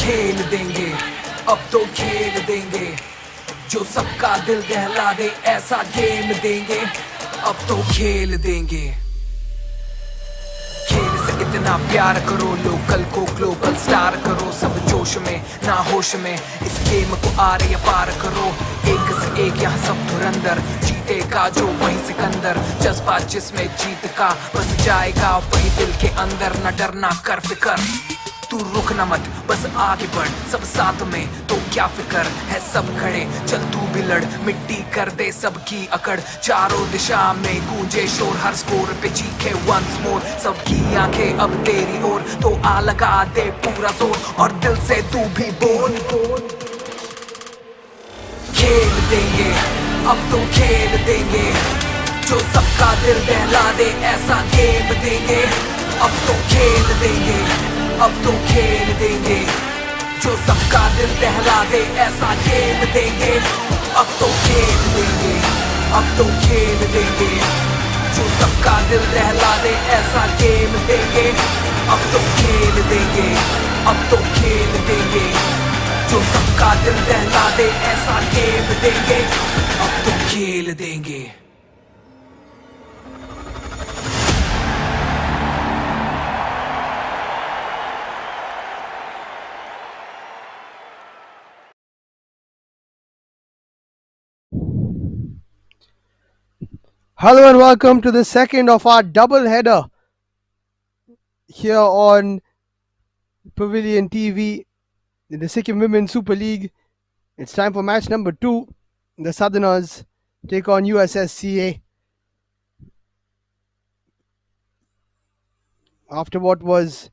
खेल देंगे, अब तो खेल देंगे, जो सबका दिल दहला दे ऐसा गेम देंगे, अब तो खेल देंगे। खेल से इतना प्यार करो, लोकल को ग्लोबल स्टार करो, सब जोश में ना होश में इस गेम को आर या पार करो। एक से एक यहाँ सब धुरंधर, जीतेगा जो वही सिकंदर, जज्बा जिसमें जीत का बस जाएगा वही दिल के अंदर। न डरना कर फिकर, तू रुक न मत बस आगे बढ़, सब साथ में तो क्या फिकर है, सब खड़े चल तू भी लड़, मिट्टी कर दे सबकी अकड़, चारों दिशा में गूंजे शोर, हर स्कोर पे चीखे वंस मोर, सबकी आंखें अब तेरी ओर, तो आ लगा दे पूरा जोर और दिल से तू भी बोल। खेल देंगे, अब तो खेल देंगे, जो सबका दिल दहला दे ऐसा गेम देंगे, अब तो खेल देंगे, अब तो खेल देंगे, जो सबका दिल दहला दे ऐसा गेम देंगे, अब तो खेल देंगे, अब तो खेल देंगे, जो सबका दिल दहला दे ऐसा गेम देंगे, अब तो खेल देंगे, अब तो खेल देंगे, जो सबका दिल दहला दे ऐसा गेम देंगे, अब तो खेल देंगे। Hello and welcome to the second of our double header here on Pavilion TV in the Sikkim Women's Super League. It's time for match number 2. The Southerners take on USSCA. After what was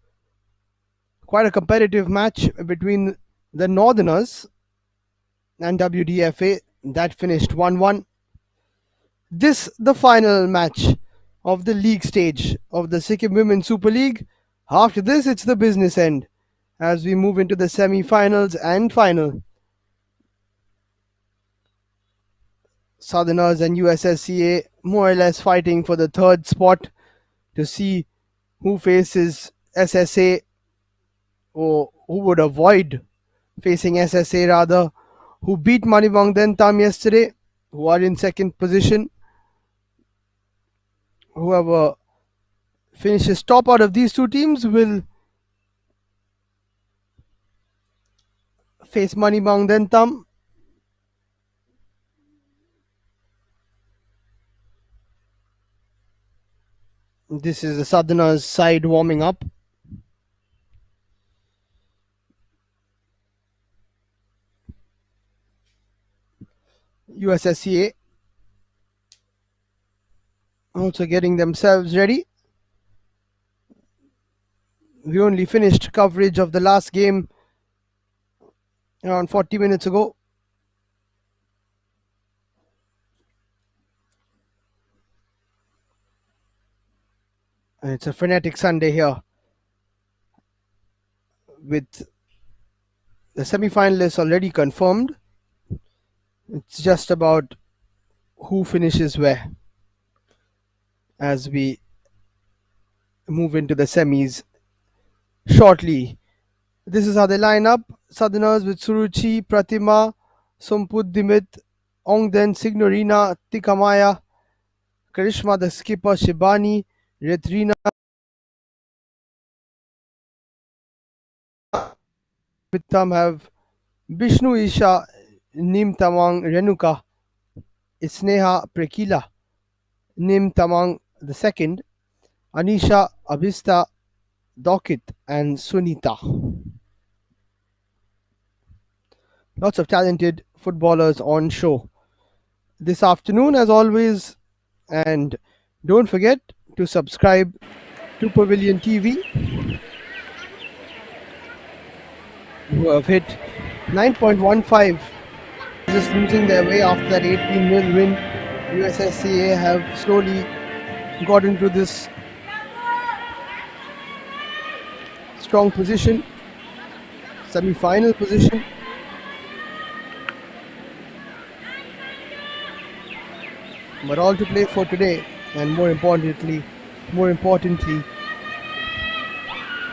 quite a competitive match between the Northerners and WDFA, that finished 1-1. This the final match of the league stage of the Sikkim Women's Super League. After this, it's the business end as we move into the semi-finals and final. Southerners and USSCA more or less fighting for the third spot to see who faces SSA, or who would avoid facing SSA rather, who beat Manibang Dentam yesterday, who are in second position. Whoever finishes top out of these two teams will face Manibang Dentam. This is the Southerners side warming up. USSCA also getting themselves ready. We only finished coverage of the last game around 40 minutes ago. And it's a frenetic Sunday here with the semi-finalists already confirmed. It's just about who finishes where as we move into the semis shortly. This is how they line up. Southerners with Suruchi, Pratima, Somput Dimit, Ongden, Signorina, Tikamaya, Karishma the skipper, Shibani, Retrina, Vittam have Bishnu Isha, Nim Tamang Renuka, Isneha Prekila, Nim Tamang the second, Anisha Abhista, Dokit and Sunita. Lots of talented footballers on show this afternoon as always, and don't forget to subscribe to Pavilion TV, who have hit 9.15, just losing their way after that 18-0 win. USSCA have slowly got into this strong position, semi-final position. But all to play for today, and more importantly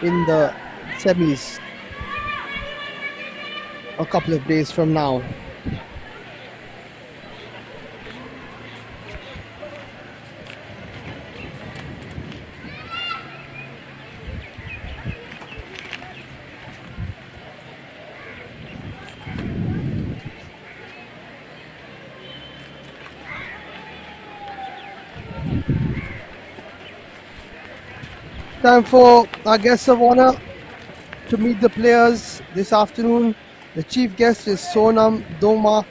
in the semis. a couple of days from now. Time for our guests of honor to meet the players this afternoon. The chief guest is Sonam Doma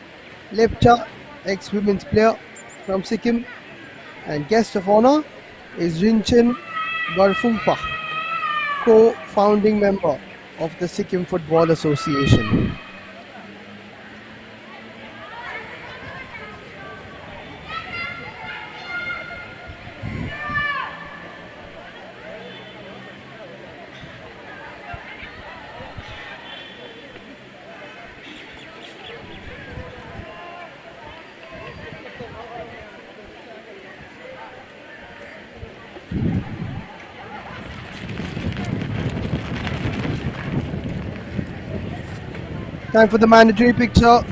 Lepcha, ex-women's player from Sikkim, and guest of honor is Rinchen Barfumpa, co-founding member of the Sikkim Football Association. Time for the mandatory picture.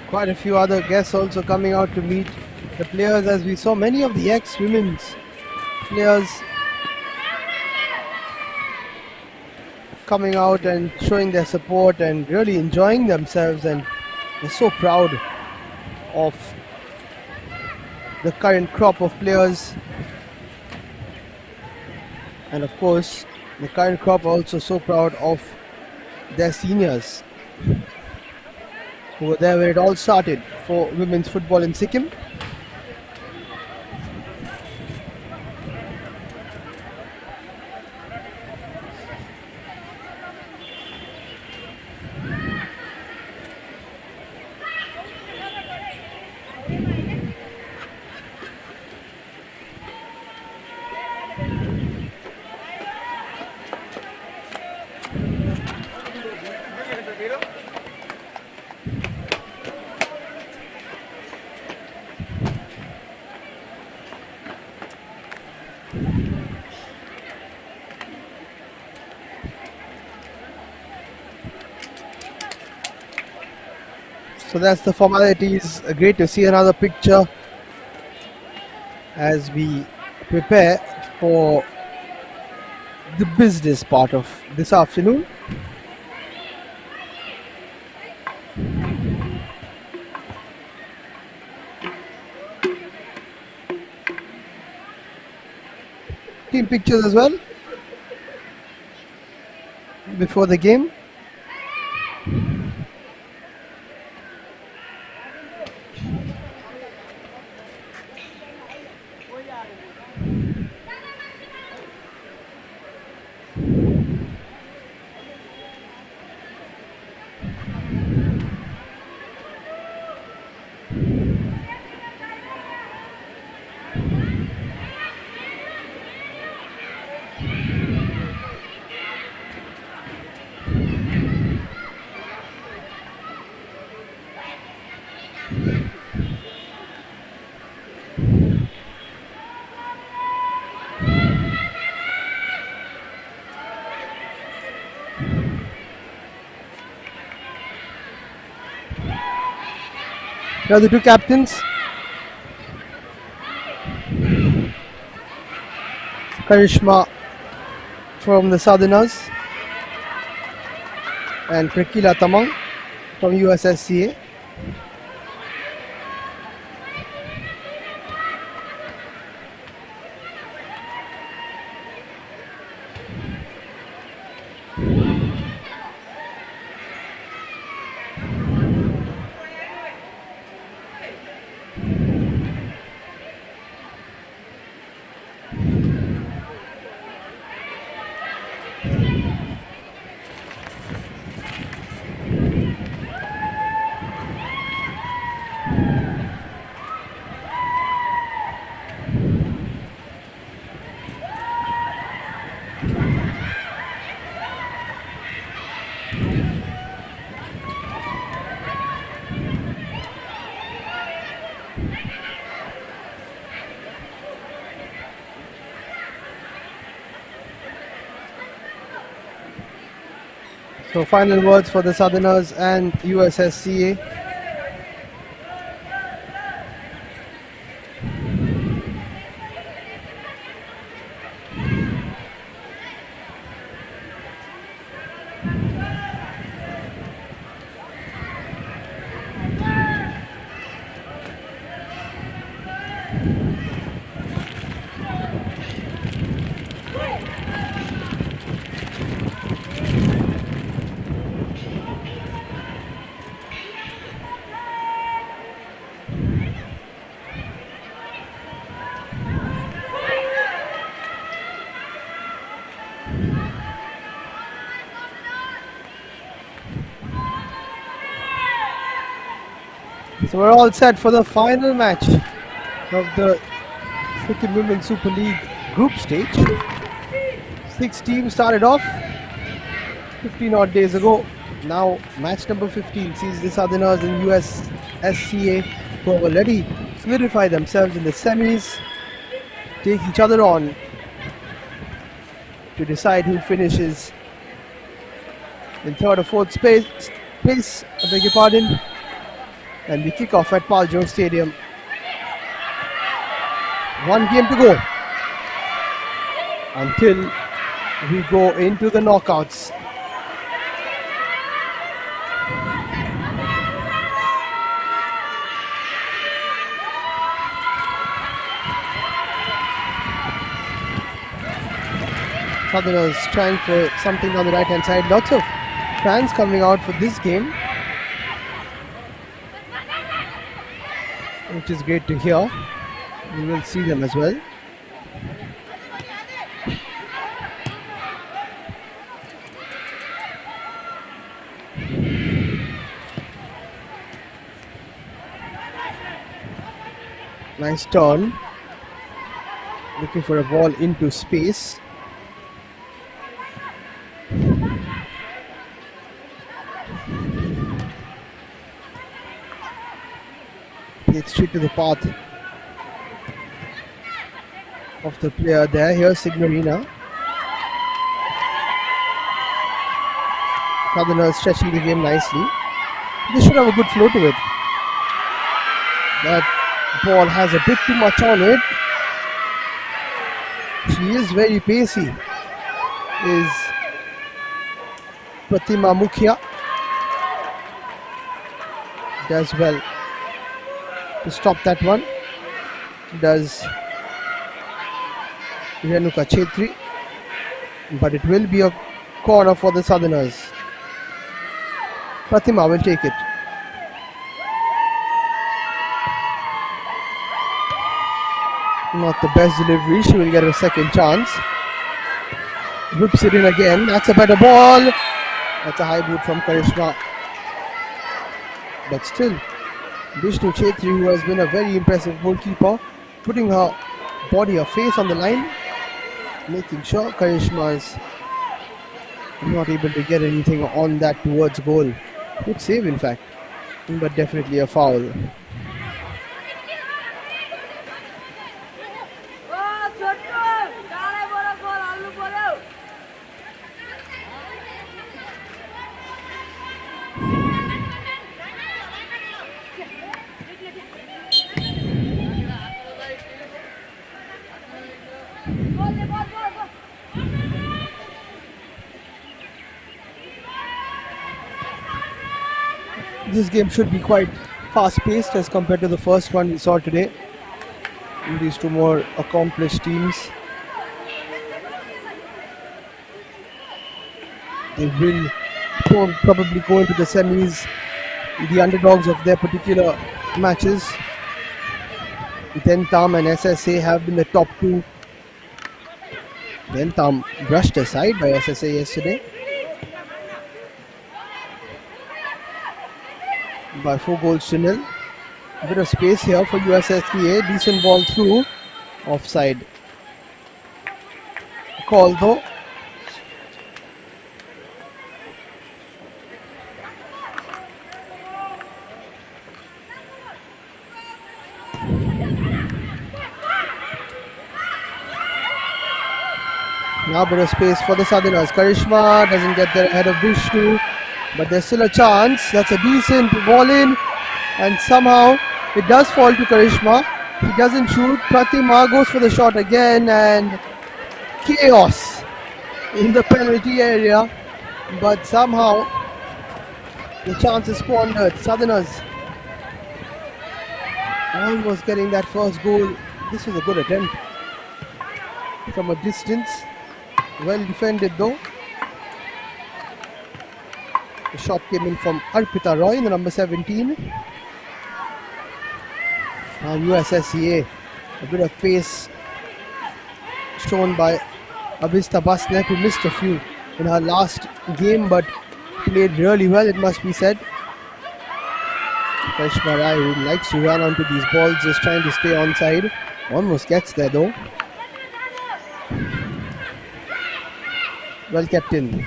Quite a few other guests also coming out to meet the players, as we saw many of the ex-women's players coming out and showing their support and really enjoying themselves, and they're so proud of the current crop of players, and of course the current crop are also so proud of their seniors who were there when it all started for women's football in Sikkim. So that's the formalities. Great to see another picture as we prepare for the business part of this afternoon. Team pictures as well before the game. Now the two captains, Karishma from the Southerners and Prakila Tamang from USSCA. So final words for the Southerners and USSCA. So we're all set for the final match of the Sikkim Women's Super League group stage. 6 teams started off 15 odd days ago. Now match number 15 sees the Southerners and USSCA, who have already solidified themselves in the semis, take each other on to decide who finishes in third or fourth place. I beg your pardon. And we kick off at Palzor Stadium. One game to go until we go into the knockouts. Southerners trying for something on the right hand side. Lots of fans coming out for this game, which is great to hear. We will see them as well. Nice turn. Looking for a ball into space. Played straight to the path of the player there. Here's Signorina. Southerners stretching the game nicely. They should have a good flow to it. That ball has a bit too much on it. She is very pacey. Is Pratima Mukhya. Does well to stop that one. Does Renuka Chetri. But it will be a corner for the Southerners. Pratima will take it. Not the best delivery. She will get a second chance. Whips it in again. That's a better ball. That's a high boot from Karishma. But still, Vishnu Chetri, who has been a very impressive goalkeeper, putting her body, her face on the line, making sure Karishma is not able to get anything on that towards goal. Good save, in fact, but definitely a foul. This game should be quite fast-paced as compared to the first one we saw today. These two more accomplished teams. They will probably go into the semis, the underdogs of their particular matches. Dentam and SSA have been the top two. Dentam brushed aside by SSA yesterday by 4-0. A bit of space here for USSCA. Decent ball through. Offside call though. Now a bit of space for the Southerners. Karishma doesn't get there ahead of Vishnu, but there's still a chance. That's a decent ball in, and somehow it does fall to Karishma. He doesn't shoot. Pratima goes for the shot again, and chaos in the penalty area, but somehow the chance is squandered. Southerners almost getting that first goal. This was a good attempt from a distance. Well defended though. The shot came in from Arpita Roy in the number 17. Now USSCA, a bit of pace shown by Abhista Basnet, who missed a few in her last game but played really well, it must be said. Karishma Rai, who likes to run onto these balls, just trying to stay onside. Almost gets there though. Well kept in.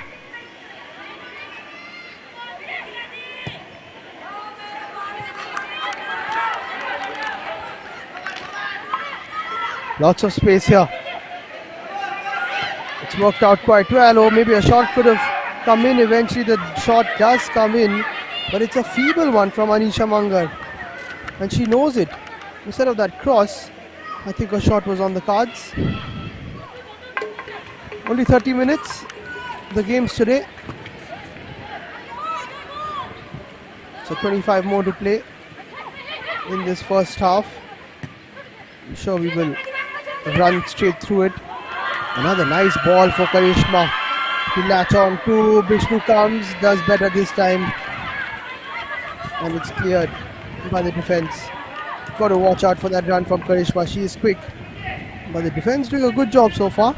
Lots of space here. It's worked out quite well. Or maybe a shot could have come in. Eventually the shot does come in, but it's a feeble one from Anisha Mangar, and she knows it. Instead of that cross, I think a shot was on the cards. Only 30 minutes the games today, so 25 more to play in this first half. I'm sure we will run straight through it. Another nice ball for Karishma to latch on to. Vishnu comes, does better this time, and it's cleared by the defense. Got to watch out for that run from Karishma. She is quick, but the defense doing a good job so far.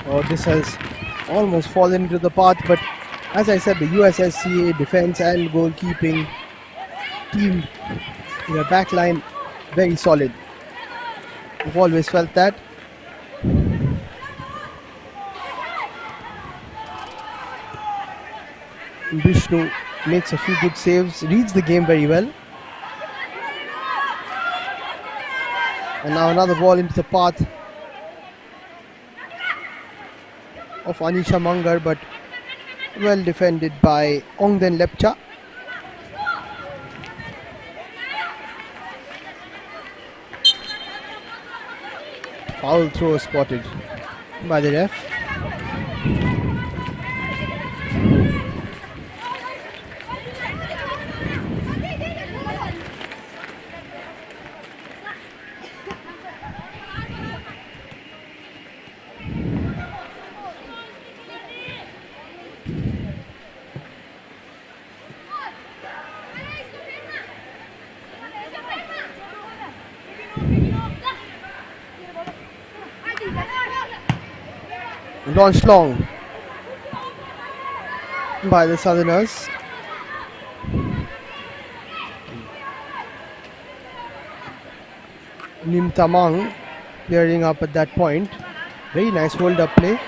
Oh, this has almost fallen into the path, but as I said, the USSCA defense and goalkeeping team, their back line, very solid. We've always felt that. Vishnu makes a few good saves, reads the game very well. And now another ball into the path of Anisha Mangar, but well defended by Ongden Lepcha. Foul throw spotted by the ref. Launched long by the Southerners. Nim Tamang clearing up at that point. Very nice hold up play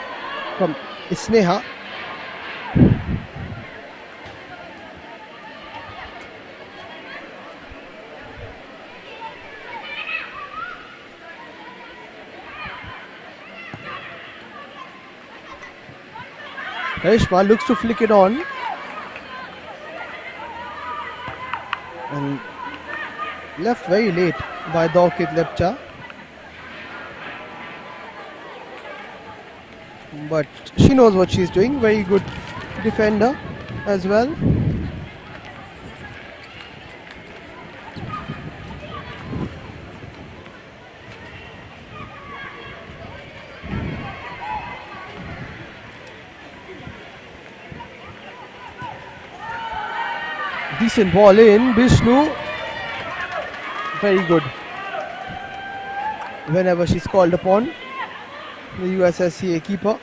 from Isneha. Karishma looks to flick it on, and left very late by Daukit Lepcha, but she knows what she's doing. Very good defender as well. Decent ball in. Vishnu, very good. whenever she's called upon, the USSCA keeper.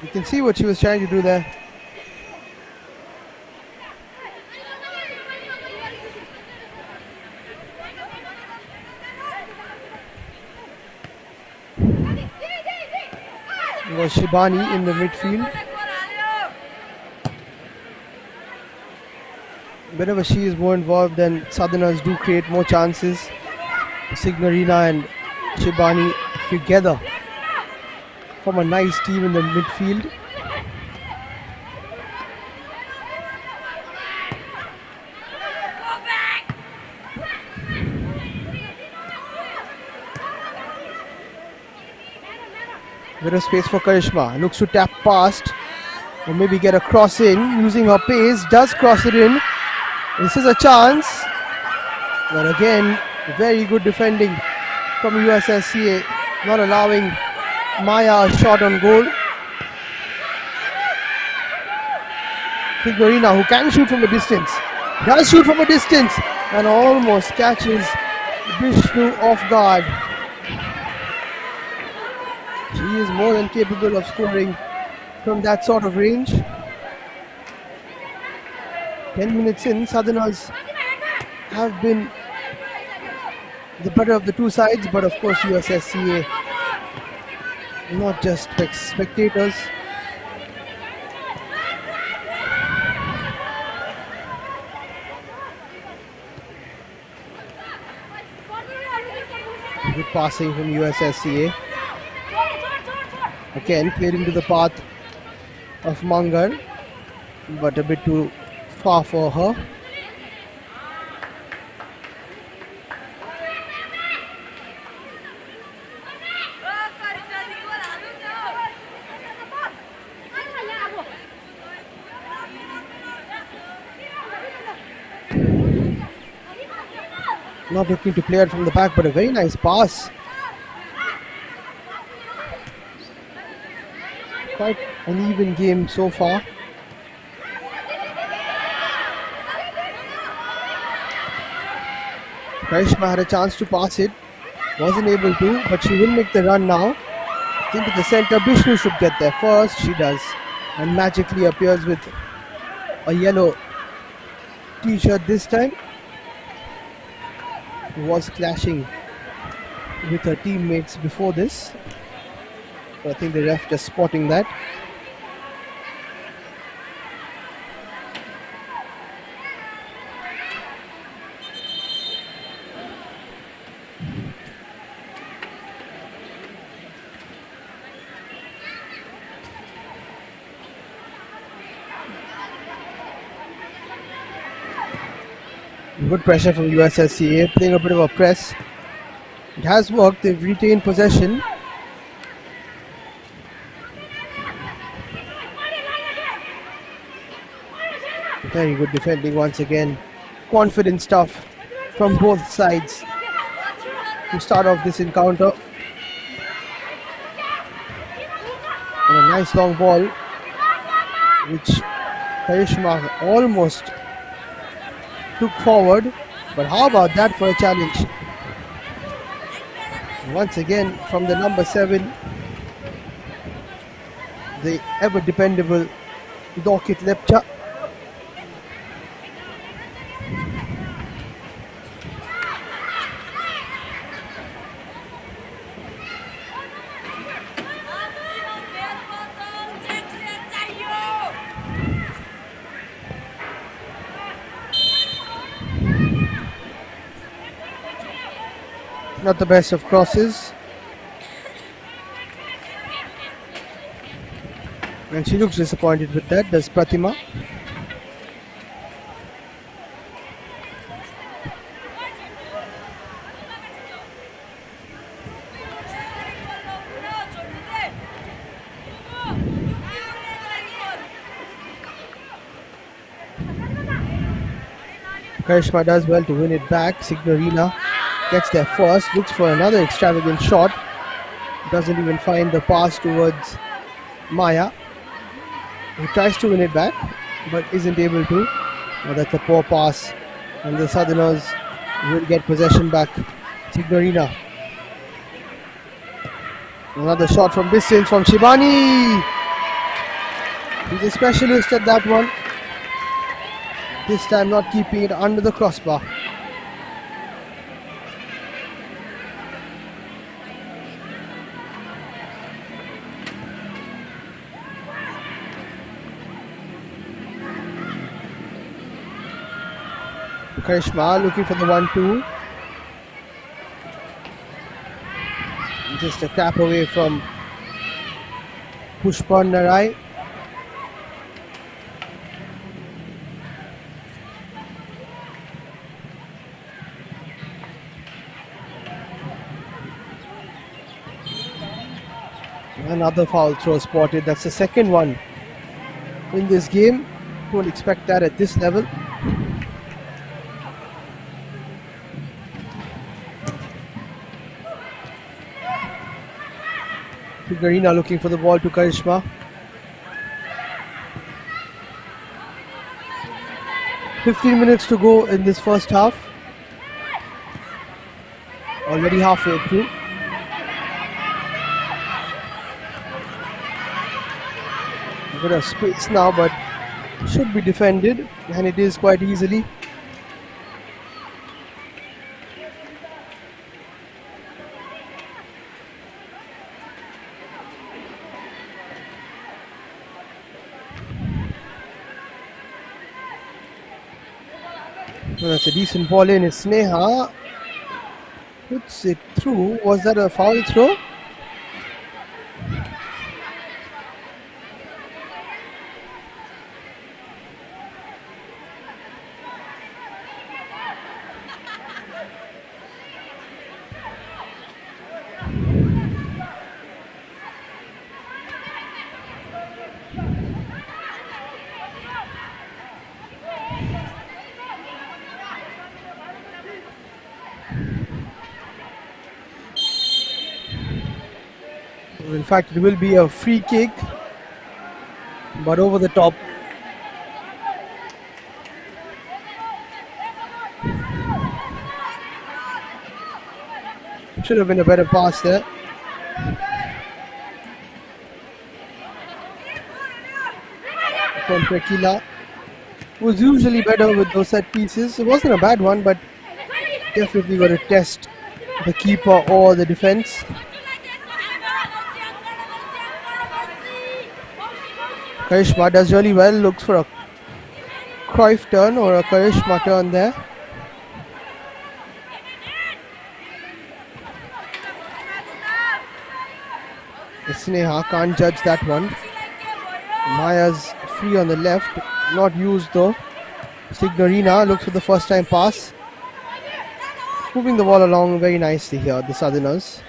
You can see what she was trying to do there. It was Shibani in the midfield. Whenever she is more involved, then Southerners do create more chances. Signorina and Shibani together form a nice team in the midfield. Bit of space for Karishma. Looks to tap past or maybe get a cross in using her pace. Does cross it in. This is a chance. But again, very good defending from USSCA, not allowing Maya a shot on goal. Signorina, who can shoot from a distance, does shoot from a distance and almost catches Vishnu off guard. She is more than capable of scoring from that sort of range. 10 minutes in, Southerners have been the better of the two sides, but of course USSCA, not just spectators. Good passing from USSCA. Again, clearing to the path of Mangar, but a bit too far for her. Not looking to play it from the back, but a very nice pass. Quite an even game so far. Karishma had a chance to pass it, wasn't able to, but she will make the run now. Into the center, Vishnu should get there first, she does, and magically appears with a yellow t-shirt this time. Was clashing with her teammates before this. So I think the ref just spotting that. Good pressure from USSCA, playing a bit of a press. It has worked, they've retained possession. Very good defending once again. Confident stuff from both sides to start off this encounter. And a nice long ball, which Karishma almost took forward, but how about that for a challenge? Once again from the number 7, the ever dependable Dokit Lepcha. Not the best of crosses. And she looks disappointed with that, does Pratima. Karishma does well to win it back. Signorina gets there first, looks for another extravagant shot. Doesn't even find the pass towards Maya, who tries to win it back but isn't able to. Oh, that's a poor pass, and the Southerners will get possession back. Signorina. Another shot from distance from Shibani. He's a specialist at that one. This time not keeping it under the crossbar. Karishma looking for the 1-2. Just a tap away from Pushpan Narai. Another foul throw spotted. That's the second one in this game. Don't expect that at this level. Garina looking for the ball to Karishma. "15 minutes to go in this first half. Already halfway through. A bit of space now, but should be defended, and it is quite easily. Well, that's a decent ball in. Sneha puts it through. Was that a foul throw? In fact, it will be a free kick, but over the top. Should have been a better pass there. From Prekila, who's usually better with those set pieces. It wasn't a bad one, but definitely got to test the keeper or the defense. Karishma does really well, looks for a Cruyff turn or a Karishma turn there. Sneha can't judge that one. Maya's free on the left, not used though. Signorina looks for the first time pass. Moving the ball along very nicely here, the Southerners.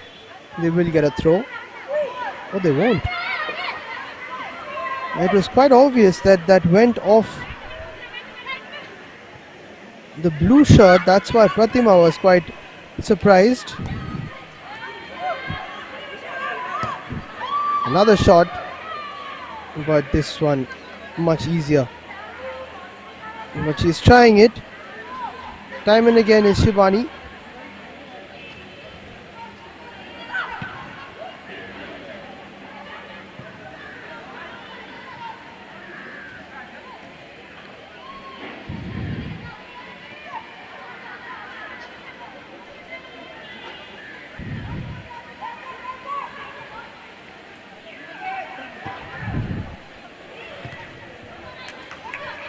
They will get a throw. Oh, they won't. It was quite obvious that that went off the blue shirt. That's why Pratima was quite surprised. Another shot, but this one much easier. But she's trying it. Time and again is Shivani.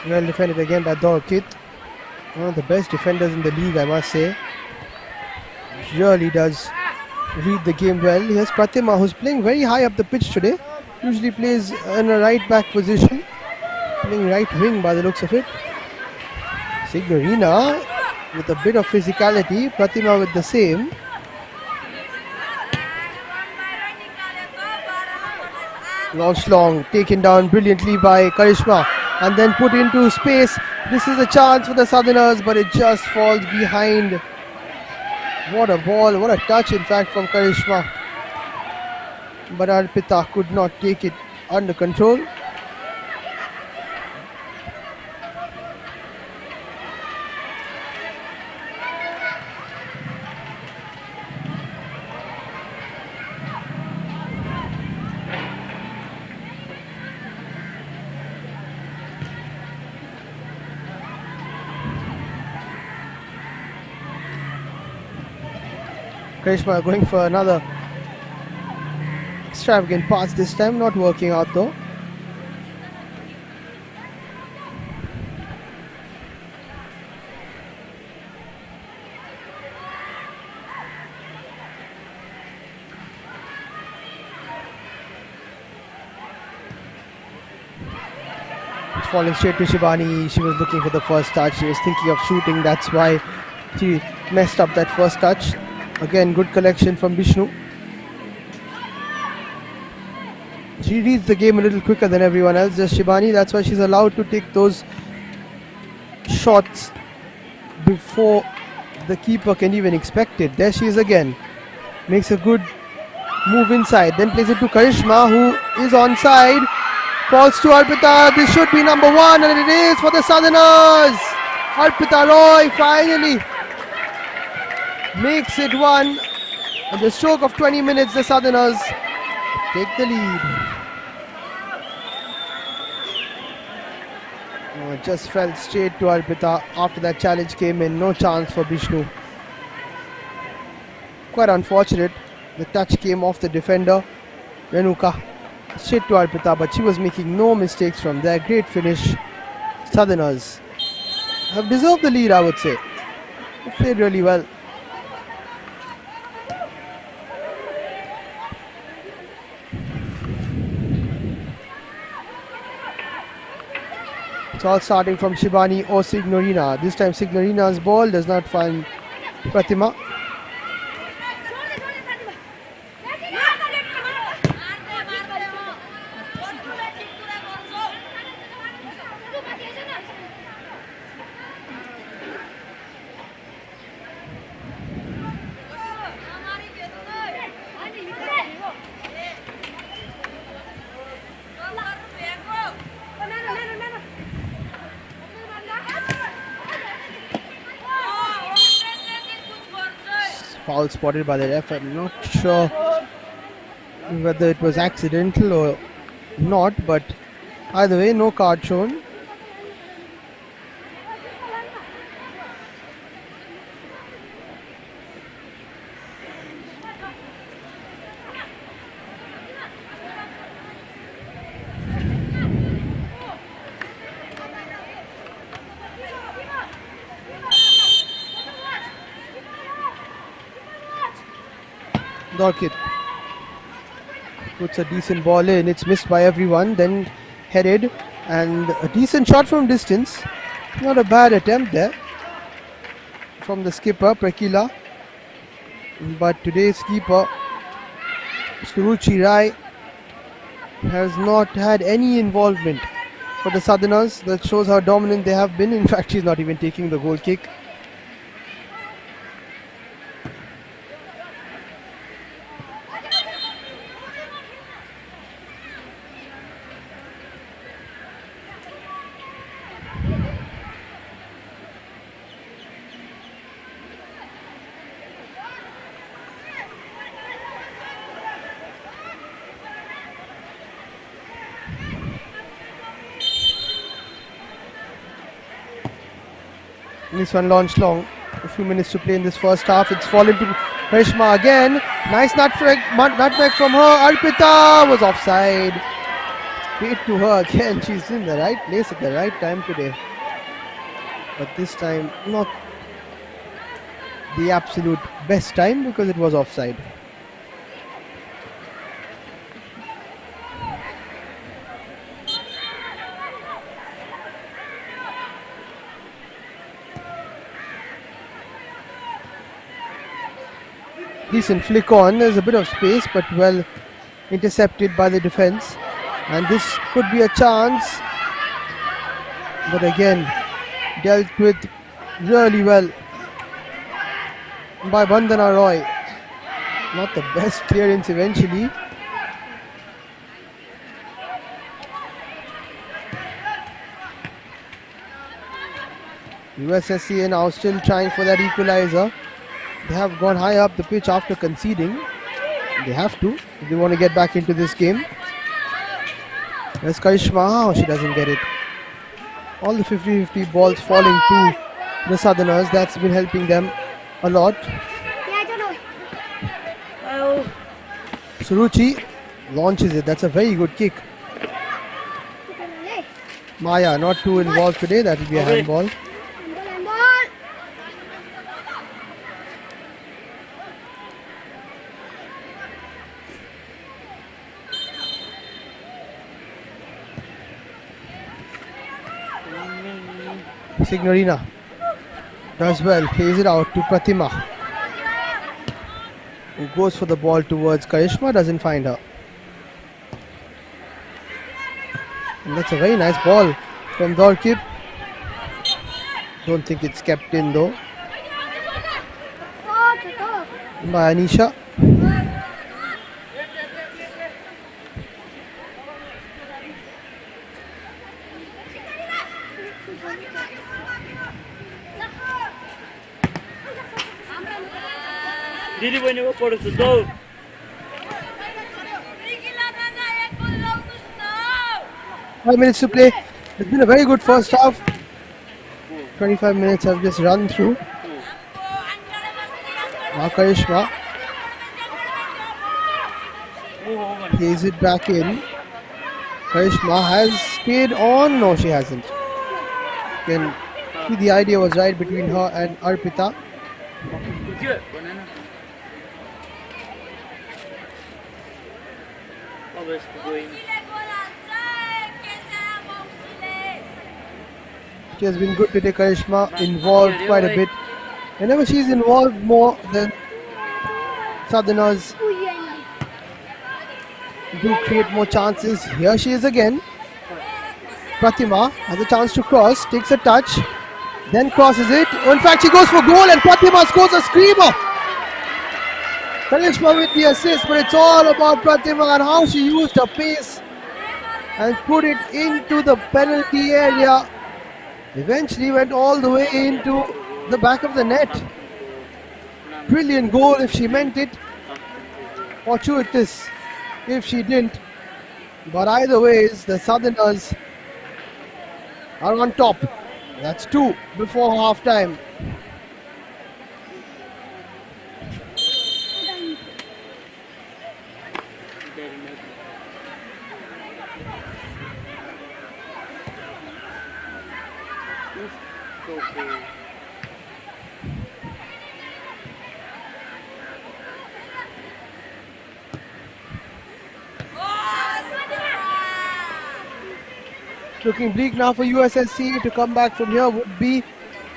Well defended again by Dorkit. One of the best defenders in the league, I must say. Really does read the game well. Here's Pratima, who's playing very high up the pitch today. Usually plays in a right back position. Playing right wing by the looks of it. Signorina with a bit of physicality. Pratima with the same. Launched long, taken down brilliantly by Karishma. And then put into space. This is a chance for the Southerners, but it just falls behind. What a ball, what a touch in fact from Karishma. but Arpita could not take it under control. Karishma going for another extravagant pass this time, not working out though. It's falling straight to Shivani. She was looking for the first touch. She was thinking of shooting. That's why she messed up that first touch. Again, good collection from Vishnu. She reads the game a little quicker than everyone else, just Shivani. That's why she's allowed to take those shots before the keeper can even expect it. There she is again. Makes a good move inside. Then plays it to Karishma, who is onside. Falls to Arpita. This should be number one, and it is for the Southerners. Arpita Roy finally makes it one. In the stroke of 20 minutes, the Southerners take the lead. It just fell straight to Arpita after that challenge came in. No chance for Vishnu. Quite unfortunate. The touch came off the defender, Renuka. Straight to Arpita, but she was making no mistakes from there. Great finish. Southerners have deserved the lead, I would say. They played really well. It's all starting from Shivani or Signorina. This time Signorina's ball does not find Pratima. Foul spotted by the ref. I'm not sure whether it was accidental or not, but either way, no card shown. Dorkit puts a decent ball in. It's missed by everyone. Then headed and a decent shot from distance. Not a bad attempt there from the skipper Prakila. But today's keeper Suruchi Rai has not had any involvement for the Southerners. That shows how dominant they have been. In fact, she's not even taking the goal kick. This one launched long. A few minutes to play in this first half. It's fallen to Karishma again. Nice nutmeg from her. Arpita was offside. Straight to her again. She's in the right place at the right time today. But this time not the absolute best time because it was offside. Decent flick on. There's a bit of space, but well intercepted by the defense. And this could be a chance. But again, dealt with really well by Vandana Roy. Not the best clearance eventually. USSCA now still trying for that equalizer. They have gone high up the pitch after conceding. They have to if they want to get back into this game. There's Karishma. Oh, she doesn't get it. All the 50-50 balls falling to the Southerners. That's been helping them a lot. Suruchi launches it. That's a very good kick. Maya not too involved today. That will be a handball. Signorina does well, plays it out to Pratima, who goes for the ball towards Karishma, doesn't find her. And that's a very nice ball from Dorkip. Don't think it's kept in though. By Anisha. दिदी बहिनीको पढ्छु जाऊ 5 minutes to play. It's been a very good first half. 25 minutes have just run through. Now Karishma plays it back in. Karishma has stayed on. No, she hasn't. Can see the idea was right between her and Arpita. She has been good today, Karishma, involved quite a bit. Whenever she's involved more than Southerners do create more chances. Here she is again. Pratima has a chance to cross, takes a touch, then crosses it. In fact, she goes for goal and Pratima scores a screamer. Karishma with the assist, but it's all about Pratima and how she used her pace and put it into the penalty area. Eventually went all the way into the back of the net. Brilliant goal if she meant it. Fortuitous if she didn't. But either ways, the Southerners are on top. That's 2 before half time. Looking bleak now for USSCA. To come back from here would be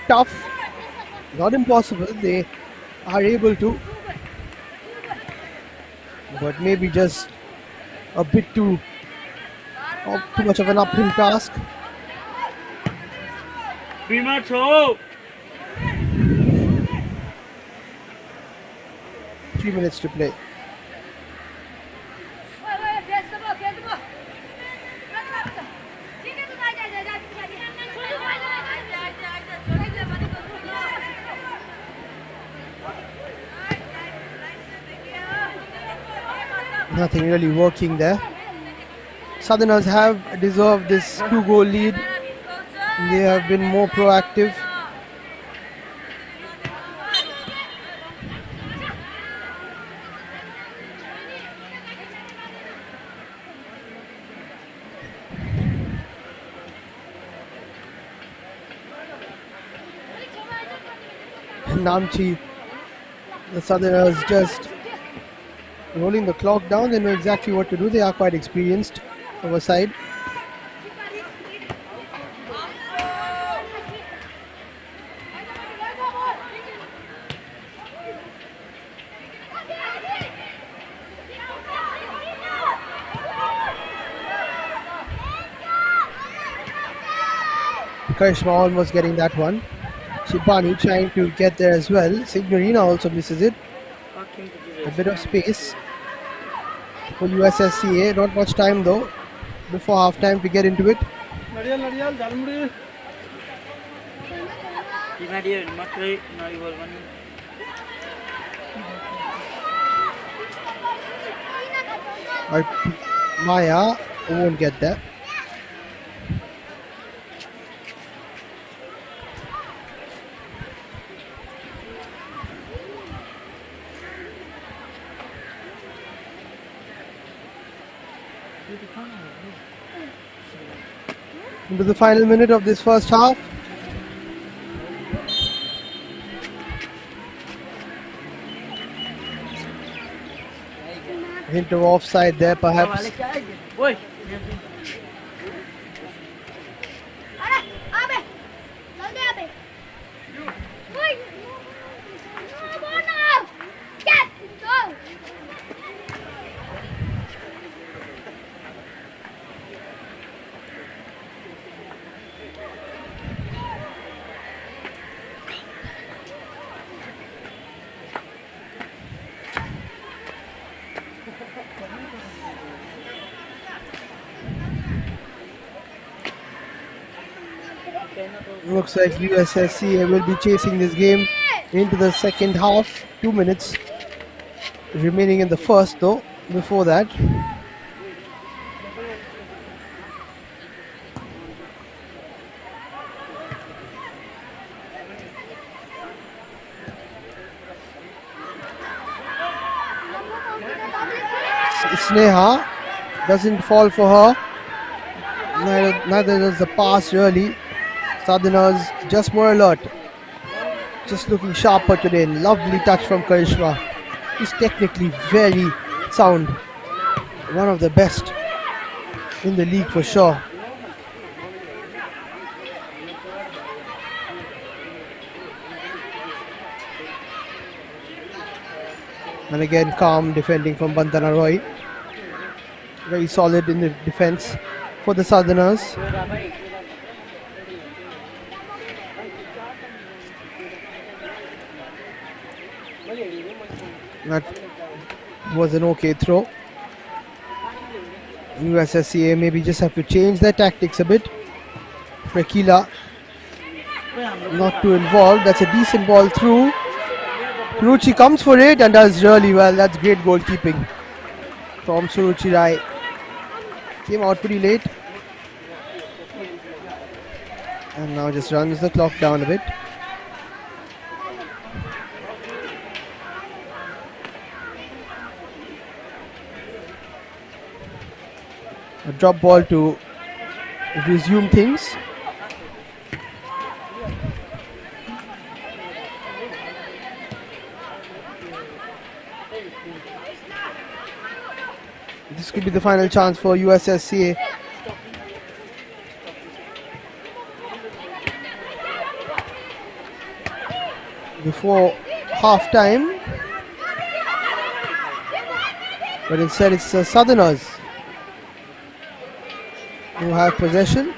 tough. Not impossible. They are able to. But maybe just a bit too much of an uphill task. 3 minutes to play. Nothing really working there. Southerners have deserved this 2-goal lead. They have been more proactive. Namchi, the Southerners just rolling the clock down. They know exactly what to do. They are quite experienced overside. Karishma almost getting that one. Shibani trying to get there as well. Signorina also misses it. A bit of space for USSCA. Not much time though before half time to get into it. Imagine, Matri, now you are running. But Maya won't get that. Into the final minute of this first half. Hint of offside there, perhaps. Wait. Looks like USSCA will be chasing this game into the second half. 2 minutes remaining in the first, though. Before that, Sneha doesn't fall for her. Neither does the pass really. Southerners just more alert. Just looking sharper today. Lovely touch from Karishma. He's technically very sound. One of the best in the league for sure. And again, calm defending from Bandana Roy. Very solid in the defense for the Southerners. That was an okay throw. USSCA maybe just have to change their tactics a bit. Prekila not too involved. That's a decent ball through. Suruchi comes for it and does really well. That's great goalkeeping from Suruchi Rai. Came out pretty late. And now just runs the clock down a bit. A drop ball to resume things. This could be the final chance for USSCA. Before half time. But instead it's the Southerners who have possession.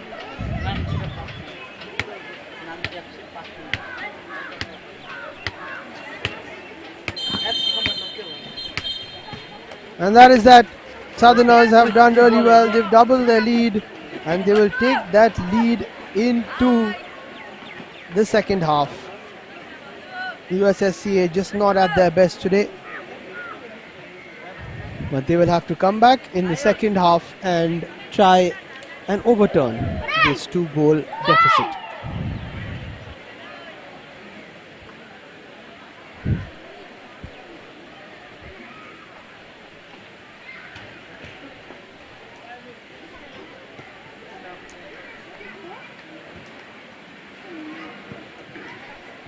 And that is that. Southerners have done really well. They've doubled their lead and they will take that lead into the second half. USSCA just not at their best today. But they will have to come back in the second half and try and overturn this 2-goal deficit.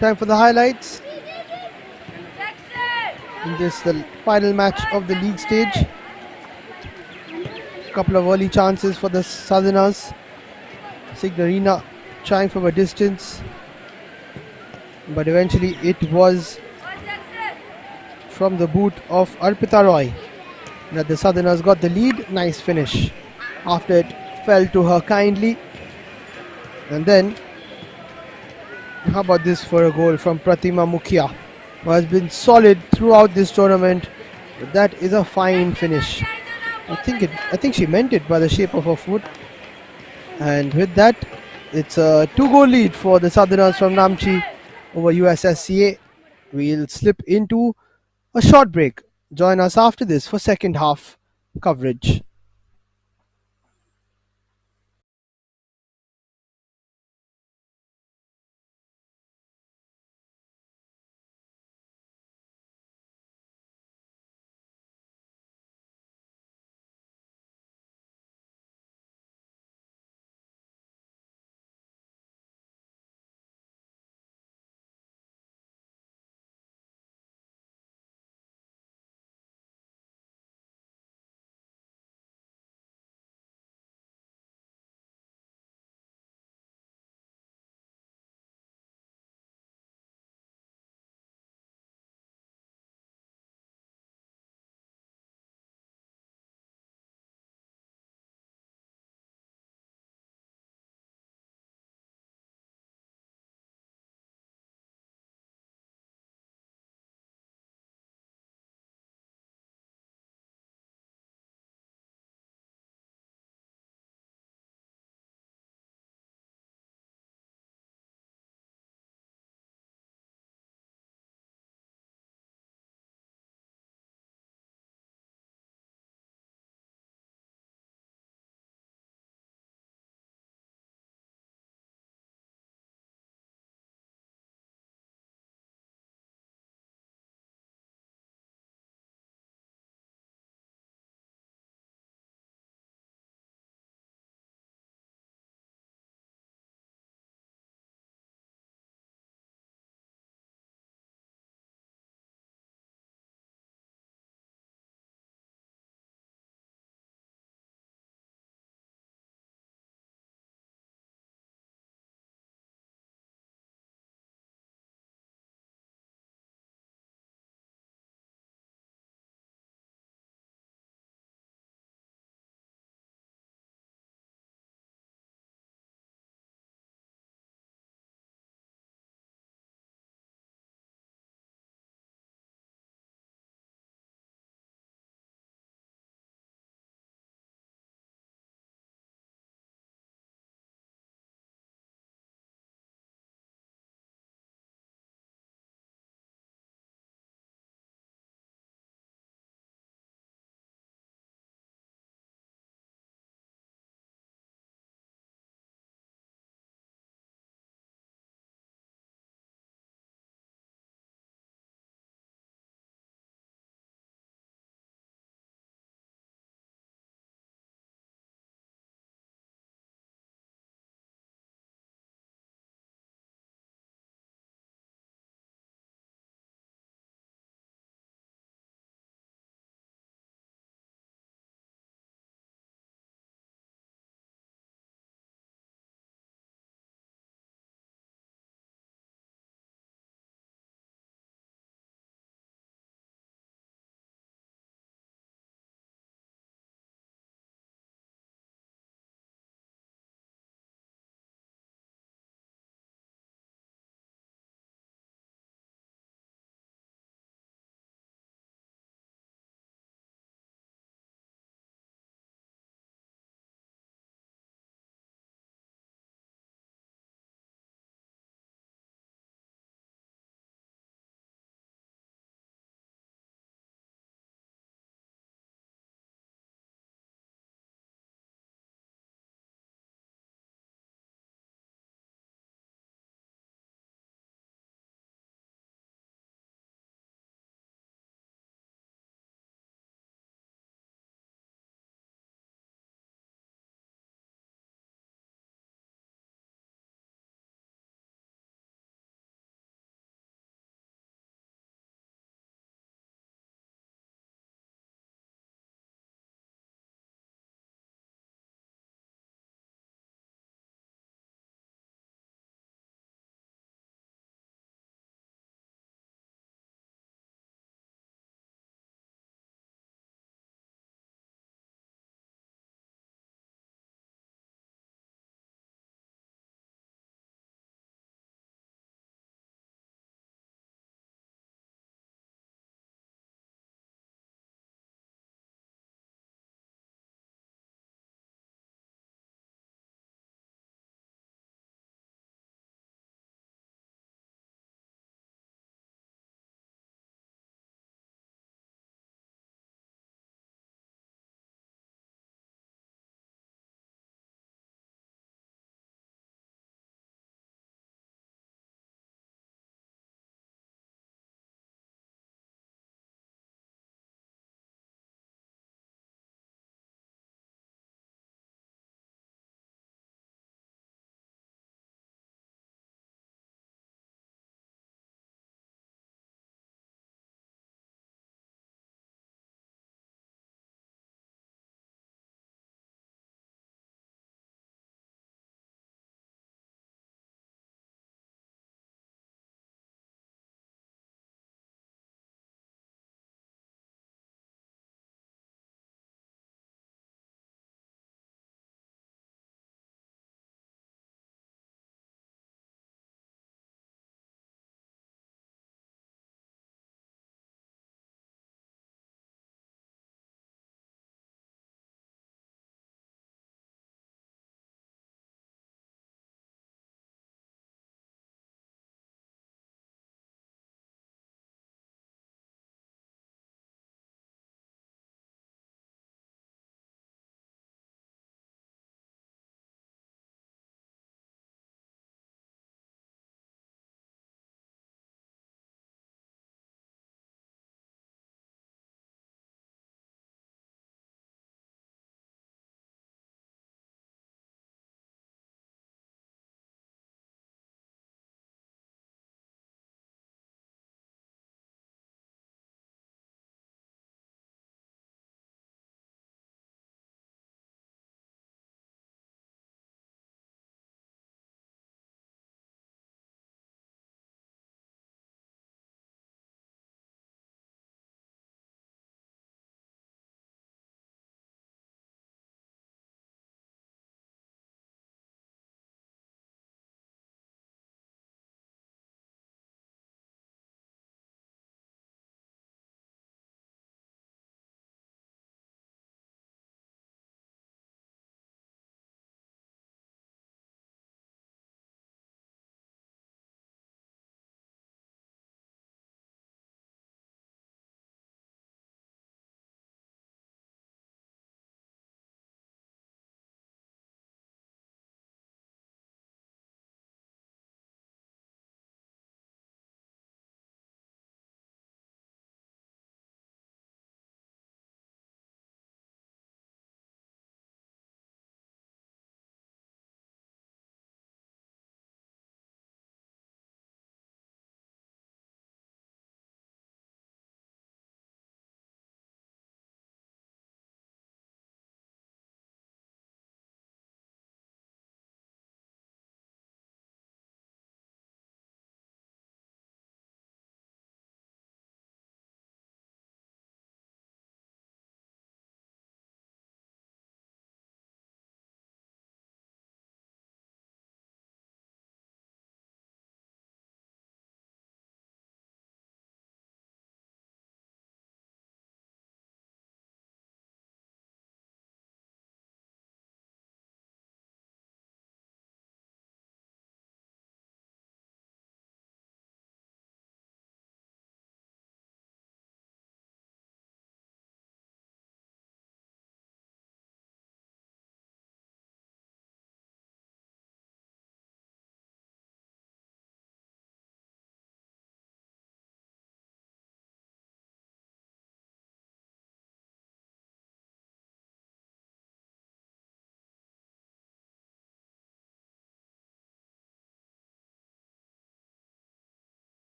Time for the highlights. In this, the final match of the league stage. A couple of early chances for the Southerners. Signorina trying from a distance. But eventually it was from the boot of Arpita Roy that the Southerners got the lead. Nice finish after it fell to her kindly. And then how about this for a goal from Pratima Mukhia, who has been solid throughout this tournament. But that is a fine finish. I think she meant it by the shape of her foot. And with that, it's a 2-goal lead for the Southerners from Namchi. over USSCA. We'll slip into a short break. Join us after this for second half coverage.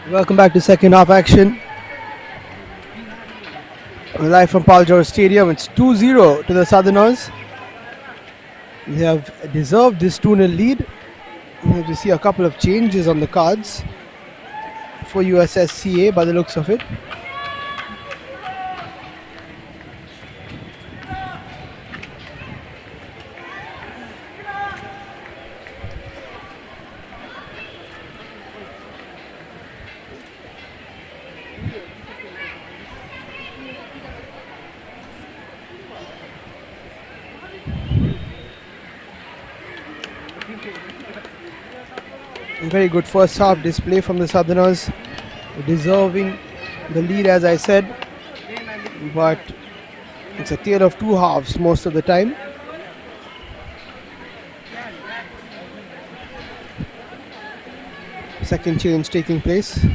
Welcome back to second half action. We're live from Palzor Stadium. It's 2-0 to the Southerners. They have deserved this 2-0 lead. We have to see a couple of changes on the cards for USSCA by the looks of it. Very good first half display from the Southerners, deserving the lead as I said, but it's a tale of two halves most of the time. Second change taking place.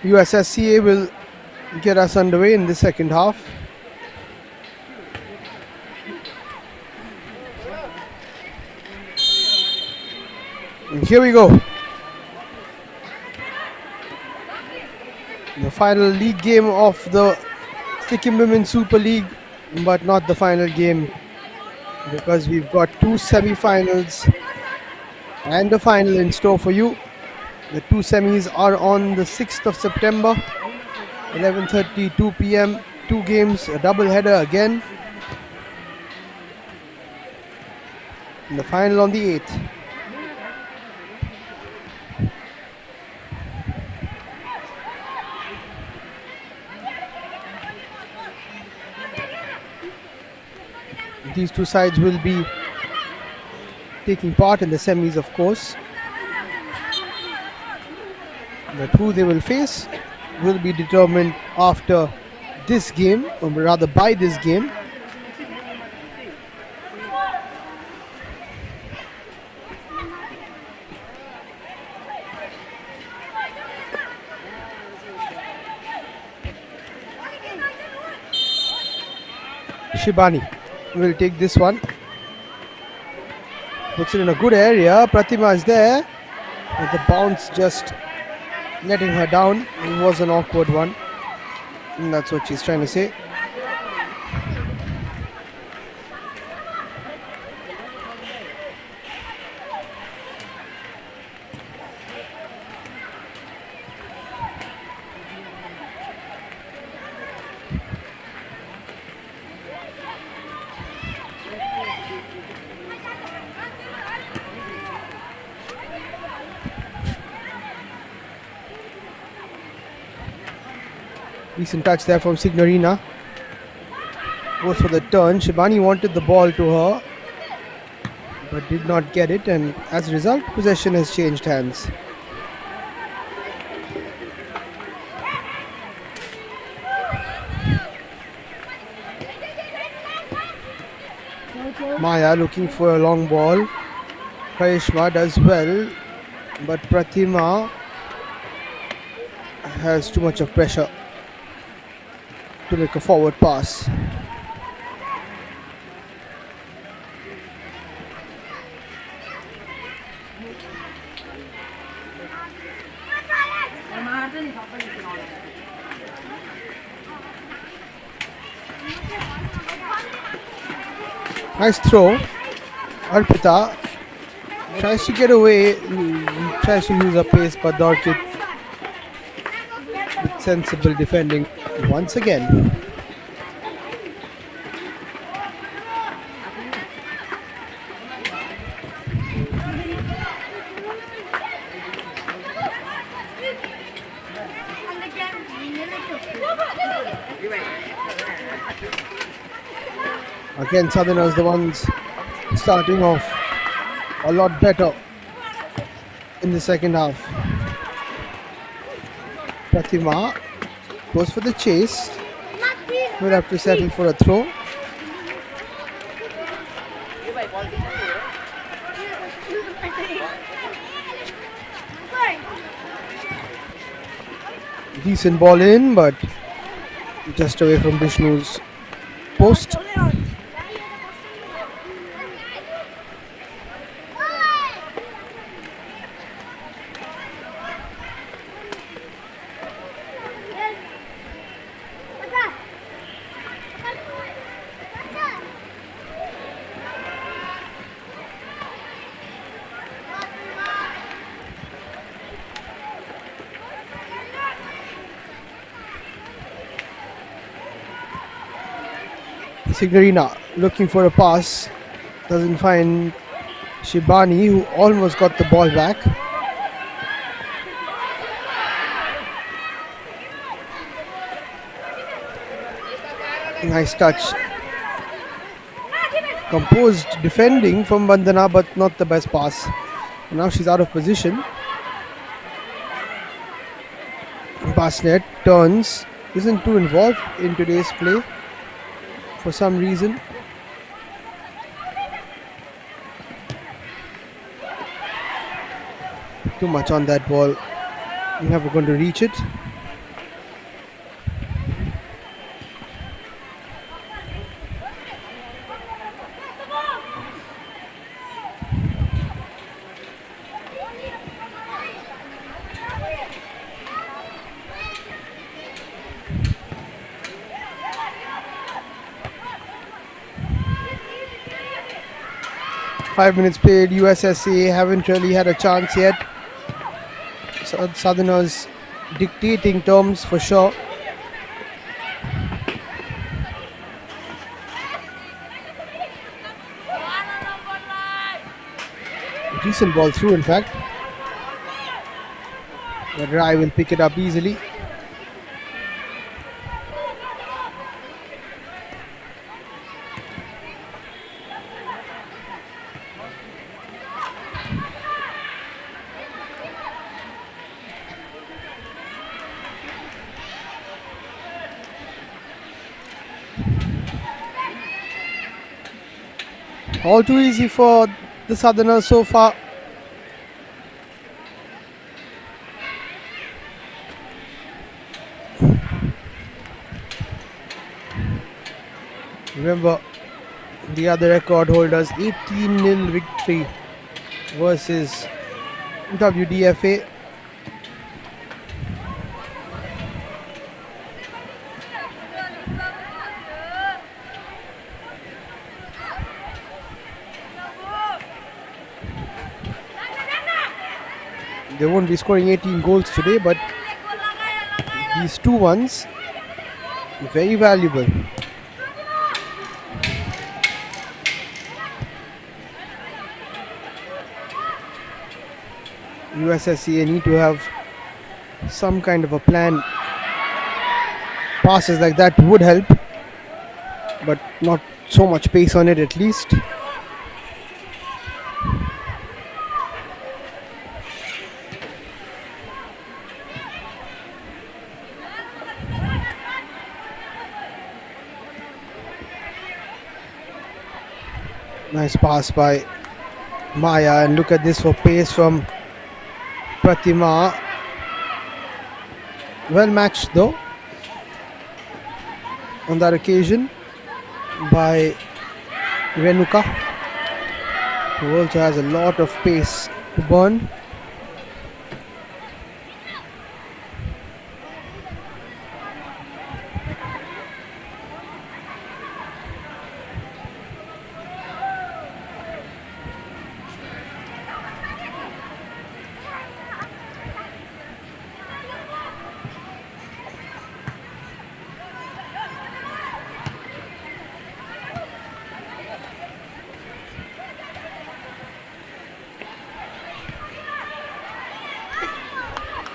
USSCA will get us underway in the second half. And here we go. The final league game of the Sikkim Women's Super League, but not the final game, because we've got two semi-finals and a final in store for you. The two semis are on the 6th of September, 11:30, 2 p.m. Two games, a double header again. And the final on the 8th. These two sides will be taking part in the semis, of course. But who they will face will be determined after this game, or rather by this game. Shibani will take this one. Puts it in a good area. Pratima is there. But the bounce just letting her down. It was an awkward one. And that's what she's trying to say. Decent touch there from Signorina. Goes for the turn. Shibani wanted the ball to her, but did not get it, and as a result, possession has changed hands. Maya looking for a long ball. Karishma does well, but Pratima has too much of pressure to make a forward pass. Nice throw. Arpita tries to get away, tries to use her pace, but Dorkit with sensible defending once again. Again, Southerners the ones starting off a lot better in the second half. Pratima goes for the chase. Will have to settle for a throw. Decent ball in, but just away from Vishnu's post. Signorina looking for a pass, doesn't find Shibani, who almost got the ball back. Nice touch. Composed defending from Vandana, but not the best pass. Now she's out of position. Basnet turns, isn't too involved in today's play for some reason. Too much on that ball. Never going to reach it. Five minutes played. USSCA haven't really had a chance yet. Southerners dictating terms for sure. Decent ball through, in fact. But Rai will pick it up easily. All too easy for the Southerners so far. Remember, the other record holders 18-0 victory versus WDFA. They won't be scoring 18 goals today, but these two ones very valuable. USSCA need to have some kind of a plan. Passes like that would help, but not so much pace on it at least. Nice pass by Maya, and look at this for pace from Pratima. Well matched though on that occasion by Renuka, who also has a lot of pace to burn.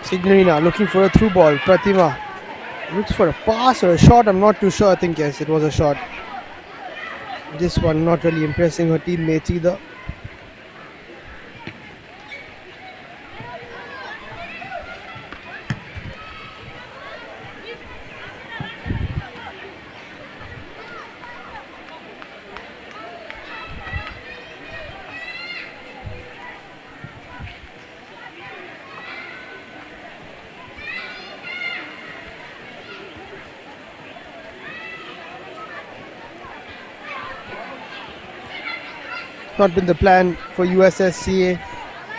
Signorina looking for a through ball. Pratima looks for a pass or a shot. I'm not too sure. I think yes, it was a shot. This one not really impressing her teammates either. Not been the plan for USSCA.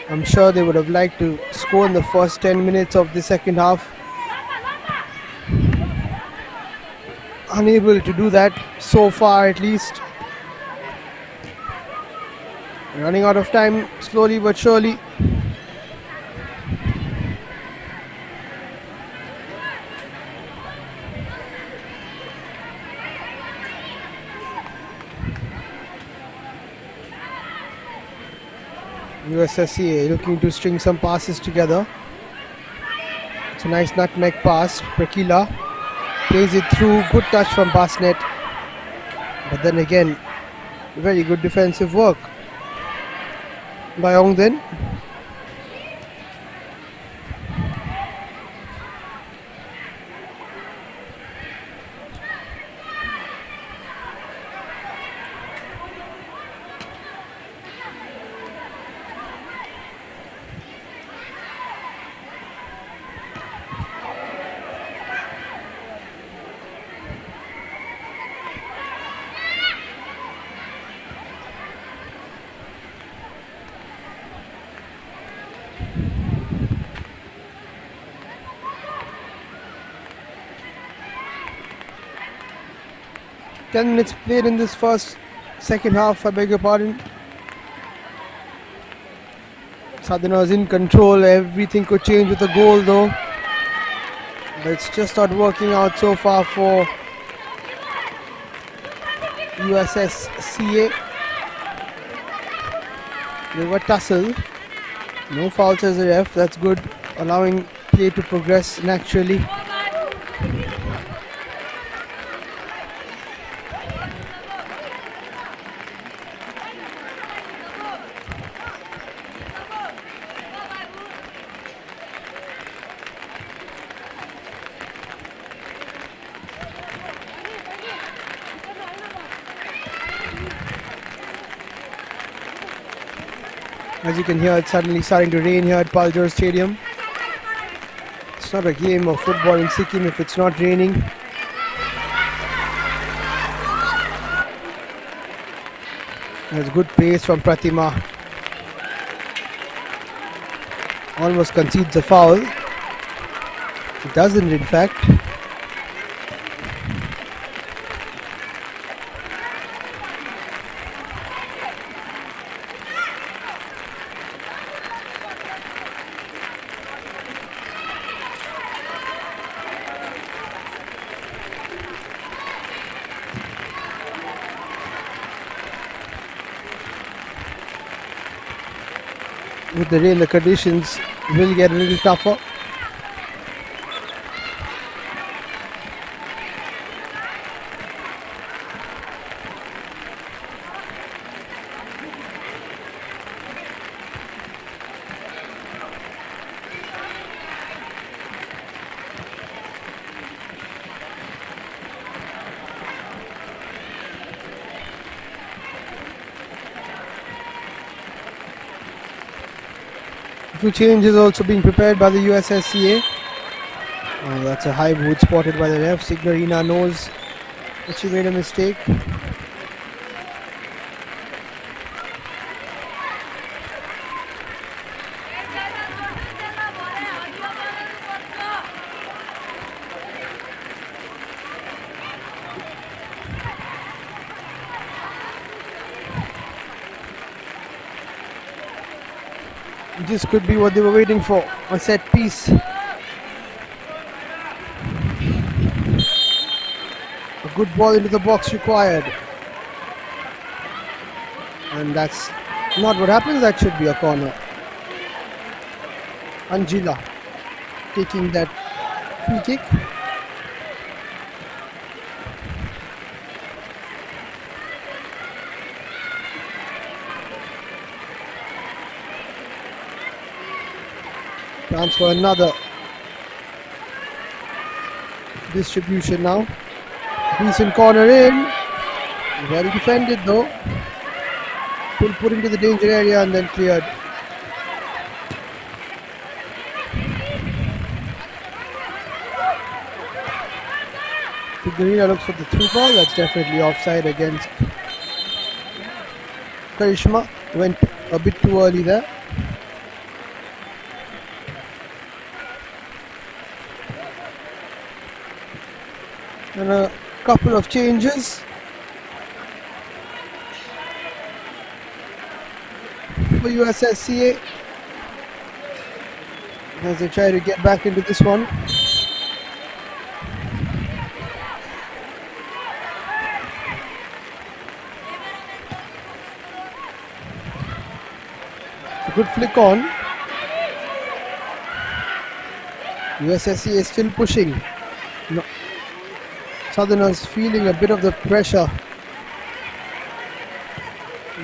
I'm sure they would have liked to score in the first 10 minutes of the second half. Unable to do that so far, at least. Running out of time slowly but surely. USSCA looking to string some passes together. It's a nice nutmeg pass. Prakila plays it through. Good touch from Basnet. But then again, very good defensive work by Ongden. Ten minutes played in this second half, I beg your pardon. Southerners in control, everything could change with a goal though. But it's just not working out so far for USSCA. They were tussle. No fouls as a ref, that's good. Allowing play to progress naturally. As you can hear, it's suddenly starting to rain here at Palzor Stadium. It's not a game of football in Sikkim if it's not raining. There's good pace from Pratima. Almost concedes a foul. It doesn't, in fact. With the rain, the conditions will get a little tougher. A few changes also being prepared by the USSCA. Oh, that's a high boot spotted by the ref. Signorina knows that she made a mistake. This could be what they were waiting for, a set piece. A good ball into the box required. And that's not what happens, that should be a corner. Anjila taking that free kick. Chance for another distribution now. Decent corner in. Well defended though. Put into the danger area and then cleared. Figueroa looks for the through ball. That's definitely offside against Karishma. Went a bit too early there. And a couple of changes for USSCA as they try to get back into this one. A good flick on. USSCA is still pushing. No. Southerners feeling a bit of the pressure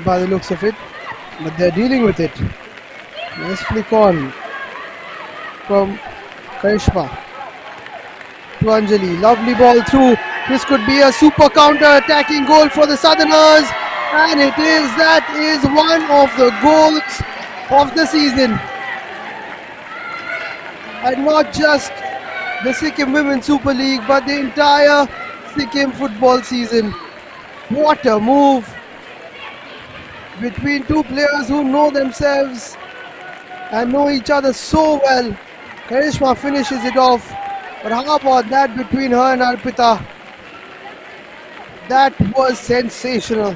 by the looks of it, but they're dealing with it. Nice flick on from Karishma to Anjali. Lovely ball through. This could be a super counter-attacking goal for the Southerners, and it is. That is one of the goals of the season, and not just the Sikkim Women's Super League, but the entire Sikkim football season. What a move between two players who know themselves and know each other so well. Karishma finishes it off, but how about that between her and Arpita? That was sensational.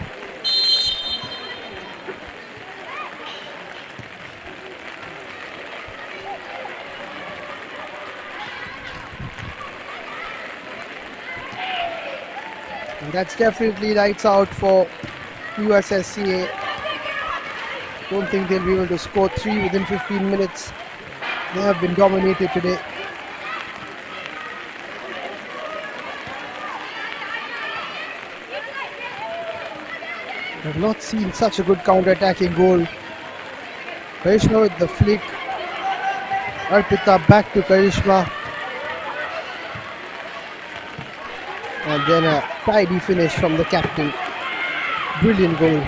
And that's definitely lights out for USSCA. Don't think they'll be able to score 3 within 15 minutes. They have been dominated today. I've not seen such a good counter-attacking goal. Karishma with the flick. Arpita back to Karishma. And then a tidy finish from the captain. Brilliant goal.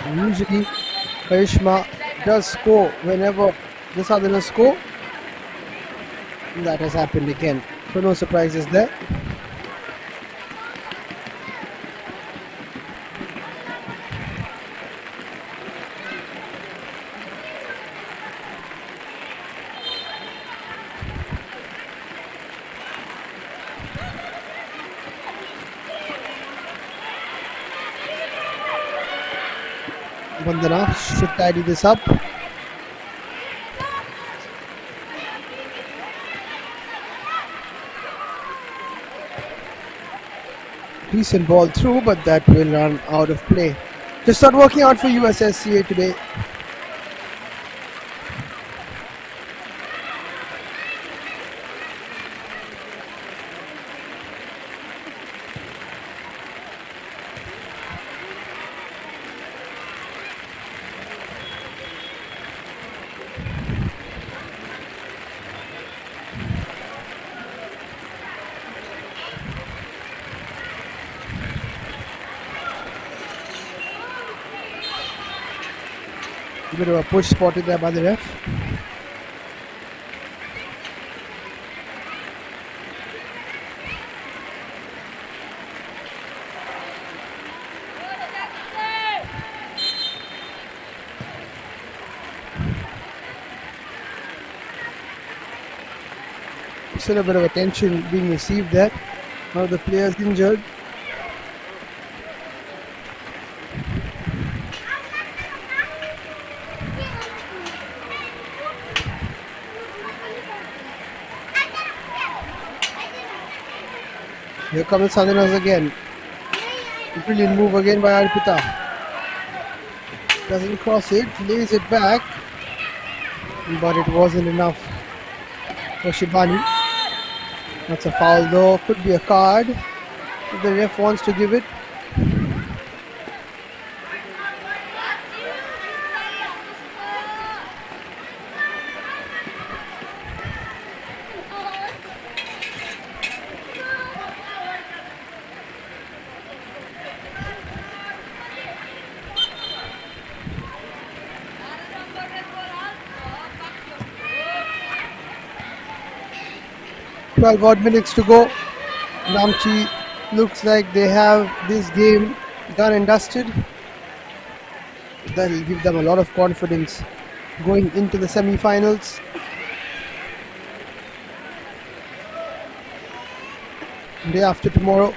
And usually Karishma does score whenever the Southerners score. And that has happened again. So no surprises there. Vandana should tidy this up. Decent ball through, but that will run out of play. Just not working out for USSCA today. A bit of a push spotted there by the ref. Still a bit of attention being received there. One of the players injured. Here come the Southerners again. Brilliant move again by Arpita. Doesn't cross it, lays it back. but it wasn't enough for Shibani. That's a foul though, could be a card if the ref wants to give it. Odd minutes to go. Namchi looks like they have this game done and dusted. That'll give them a lot of confidence going into the semi-finals. Day after tomorrow.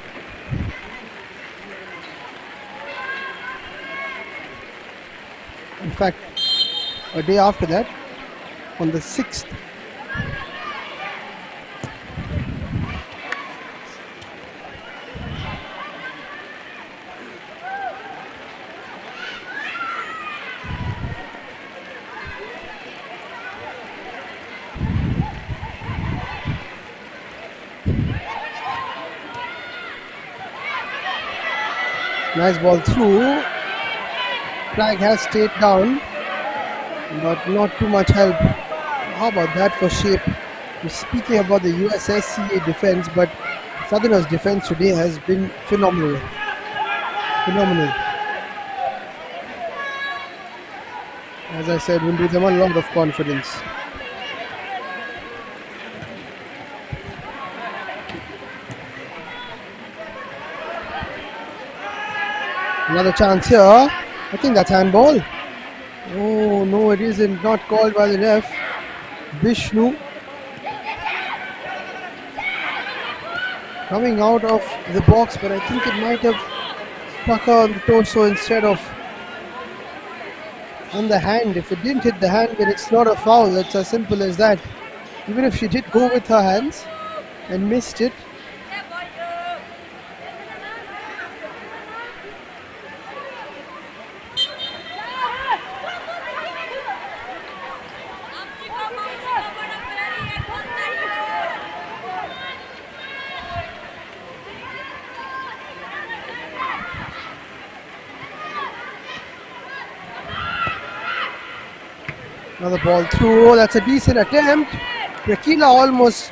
In fact, a day after that, on the 6th. Nice ball through. Flag has stayed down, but not too much help. How about that for shape? We're speaking about the USSCA defense, but Southerners' defense today has been phenomenal. As I said, will give them a lot of confidence. Another chance here. I think that's handball. Oh no, it isn't. Not called by the ref. Vishnu coming out of the box, but I think it might have struck her on the torso instead of on the hand. If it didn't hit the hand, then it's not a foul. It's as simple as that. Even if she did go with her hands and missed it. Another ball through. Oh, that's a decent attempt. Rakila almost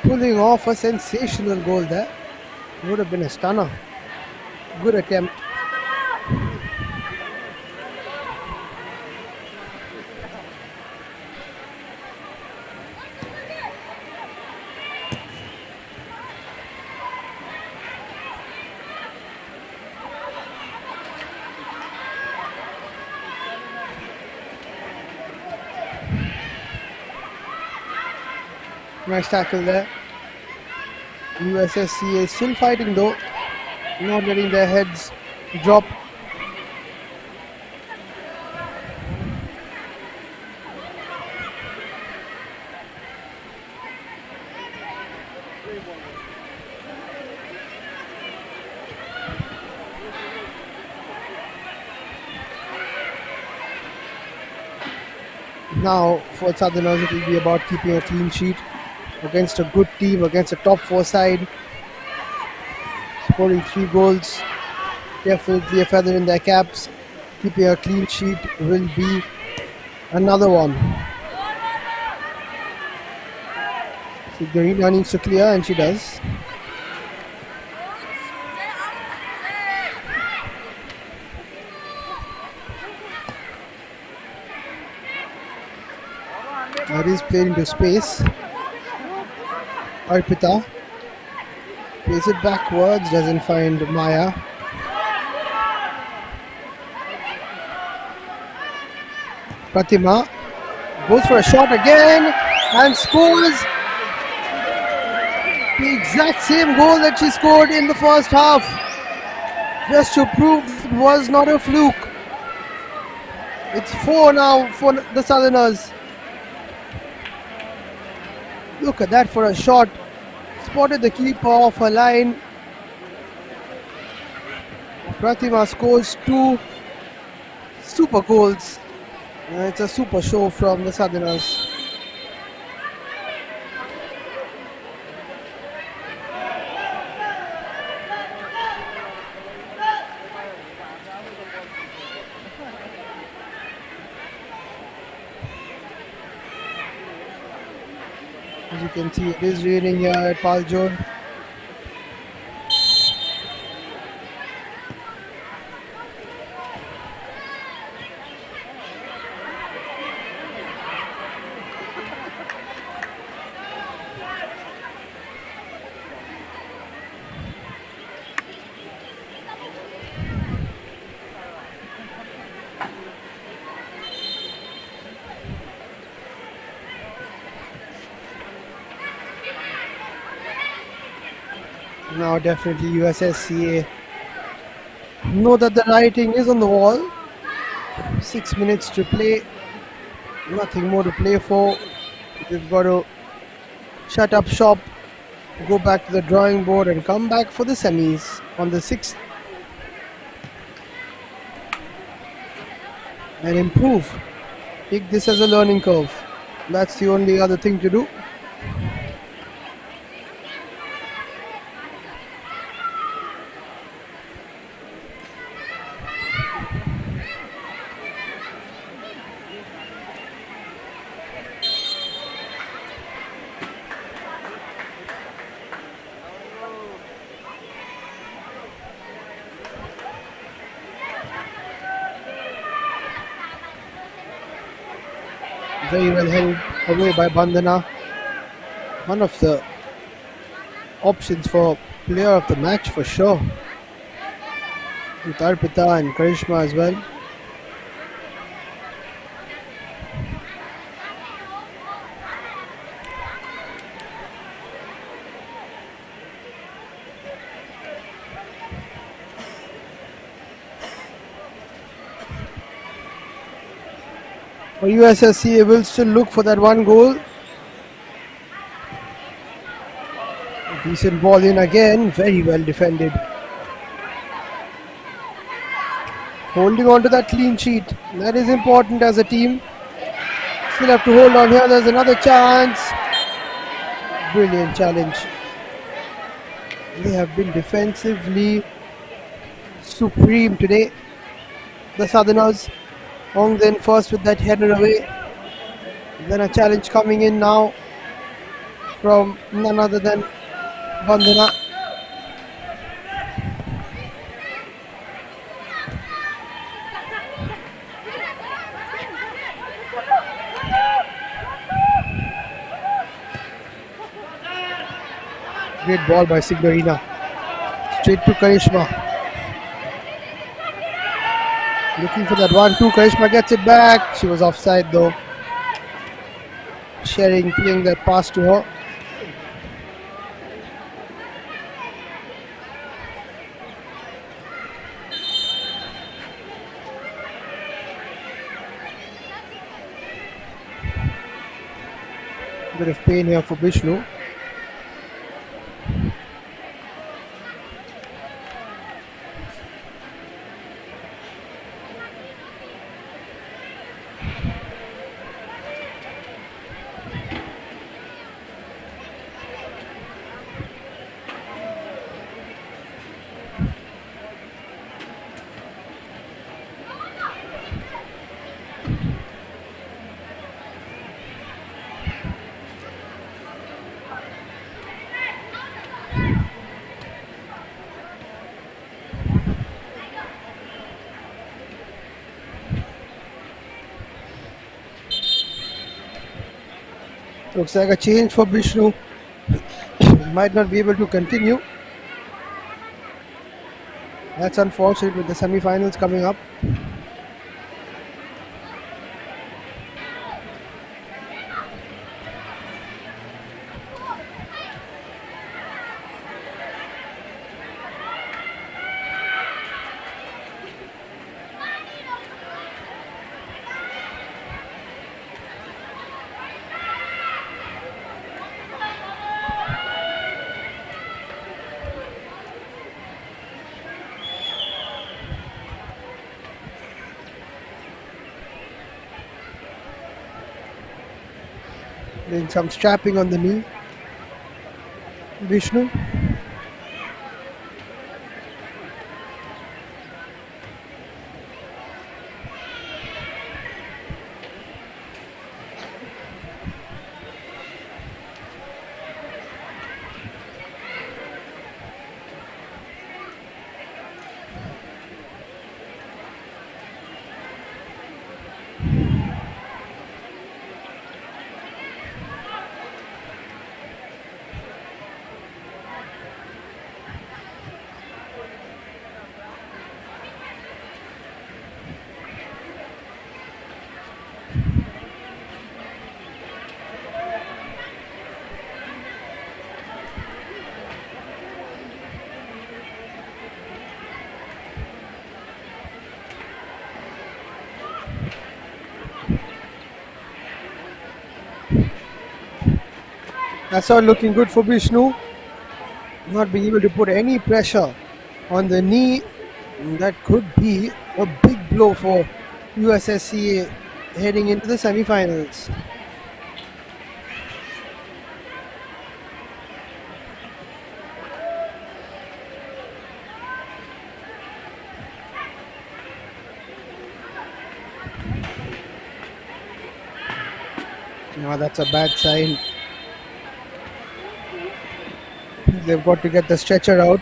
pulling off a sensational goal there. Would have been a stunner. Good attempt. Nice tackle there. USSCA still fighting though, not letting their heads drop. Now for Southerners it will be about keeping a clean sheet against a good team, against a top 4 side, scoring 3 goals, definitely a feather in their caps. Keeping a clean sheet will be another one. So Garina needs to clear, and she does. That is played into space. Arpita plays it backwards, doesn't find Maya. Pratima goes for a shot again and scores the exact same goal that she scored in the first half, just to prove it was not a fluke. It's 4 now for the Southerners. Look at that for a shot. Spotted the keeper off her line. Pratima scores 2 super goals It's a super show from the Southerners. As you can see, it is raining here at Palzor. Now definitely USSCA know that the writing is on the wall. 6 minutes to play. Nothing more to play for. They've got to shut up shop, go back to the drawing board and come back for the semis on the 6th. And improve. Take this as a learning curve. That's the only other thing to do. Very well held away by Bandhana. One of the options for player of the match for sure. With Arpita and Karishma as well. For USSCA will still look for that one goal. Decent ball in again, very well defended. Holding on to that clean sheet, that is important as a team. Still have to hold on here, there's another chance. Brilliant challenge. They have been defensively supreme today. The Southerners. Hong then first with that header away. Then a challenge coming in now from none other than Bandhana. Great ball by Signorina. Straight to Karishma. Looking for that 1-2. Karishma gets it back. She was offside though. Sharing playing that pass to her. Bit of pain here for Vishnu. Looks like a change for Vishnu. Might not be able to continue. That's unfortunate with the semi-finals coming up. Doing some strapping on the knee. Vishnu. That's all looking good for Vishnu. Not being able to put any pressure on the knee. That could be a big blow for USSCA heading into the semi-finals. No, that's a bad sign. They've got to get the stretcher out.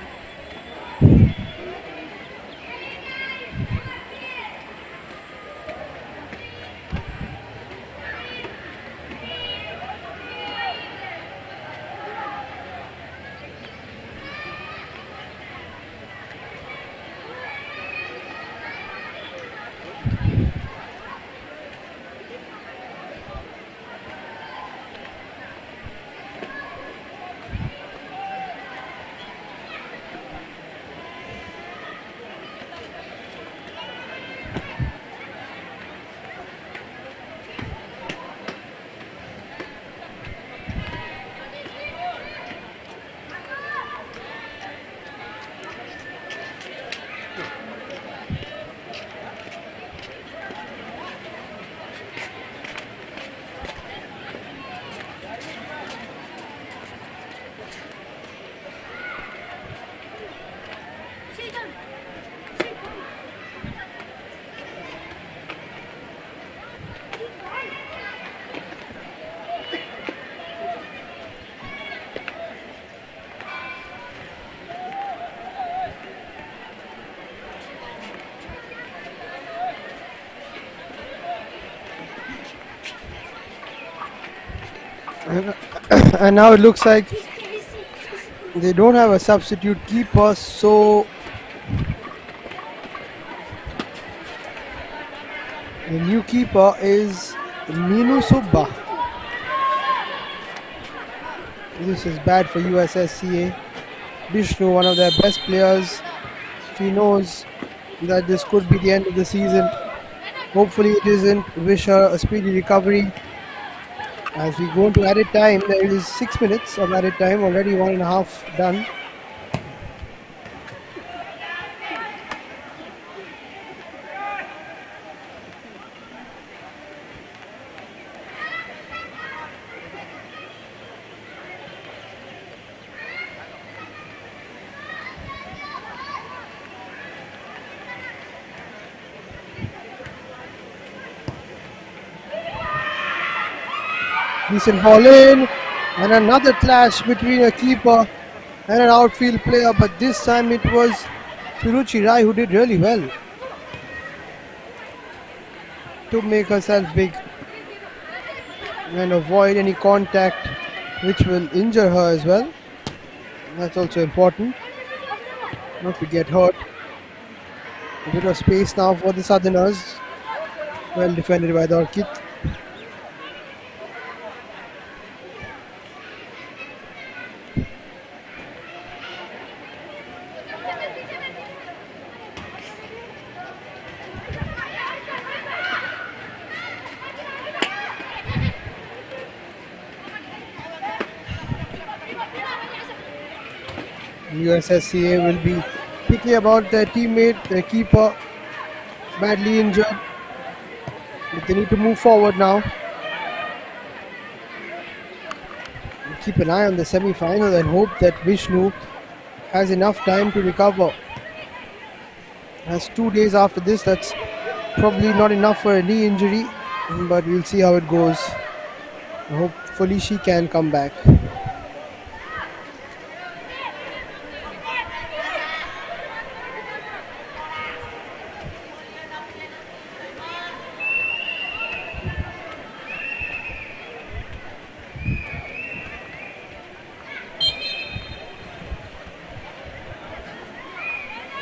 And now it looks like they don't have a substitute keeper, so the new keeper is Minu Subba. This is bad for USSCA. Vishnu, one of their best players, he knows that this could be the end of the season. Hopefully it isn't. Wish her a speedy recovery. As we go into added time, there is 6 minutes of added time, already 1.5 done. Decent ball in, and another clash between a keeper and an outfield player, but this time it was Suruchi Rai who did really well to make herself big and avoid any contact which will injure her as well. That's also important, not to get hurt. A bit of space now for the Southerners, well defended by the Orchid. USSCA will be picky about their teammate, their keeper, badly injured. But they need to move forward now. keep an eye on the semi-final and hope that Vishnu has enough time to recover. As 2 days after this, that's probably not enough for a knee injury, but we'll see how it goes. Hopefully she can come back.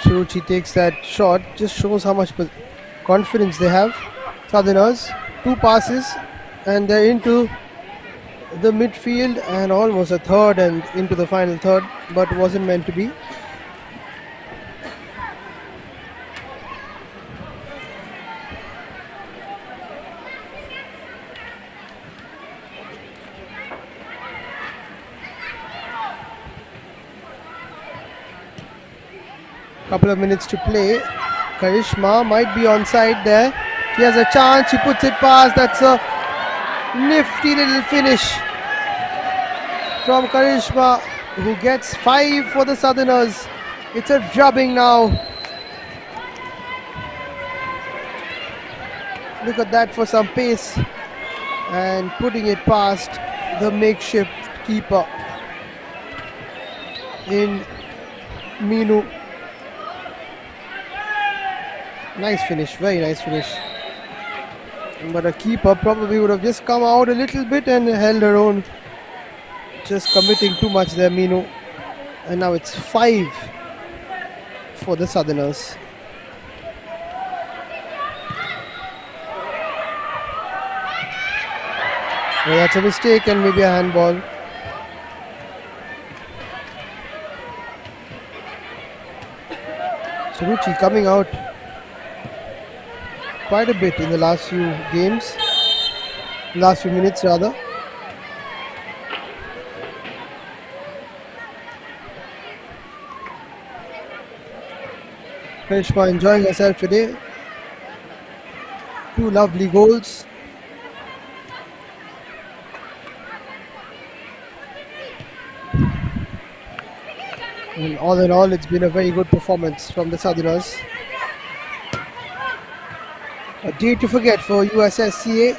Suruchi takes that shot, just shows how much confidence they have. Southerners, 2 passes, and they're into the midfield and almost a third and into the final third, but wasn't meant to be. Couple of minutes to play. Karishma might be onside there. He has a chance. He puts it past. That's a nifty little finish from Karishma, who gets 5 for the Southerners. It's a drubbing now. Look at that for some pace and putting it past the makeshift keeper in Minu. Nice finish, very nice finish. But a keeper probably would have just come out a little bit and held her own. Just committing too much there, Minu. And now it's 5 for the Southerners. Well, that's a mistake and maybe a handball. Suruchi coming out quite a bit in the last few games, last few minutes rather. Karishma enjoying herself today. 2 lovely goals. And all in all, it's been a very good performance from the Southerners. A day to forget for USSCA.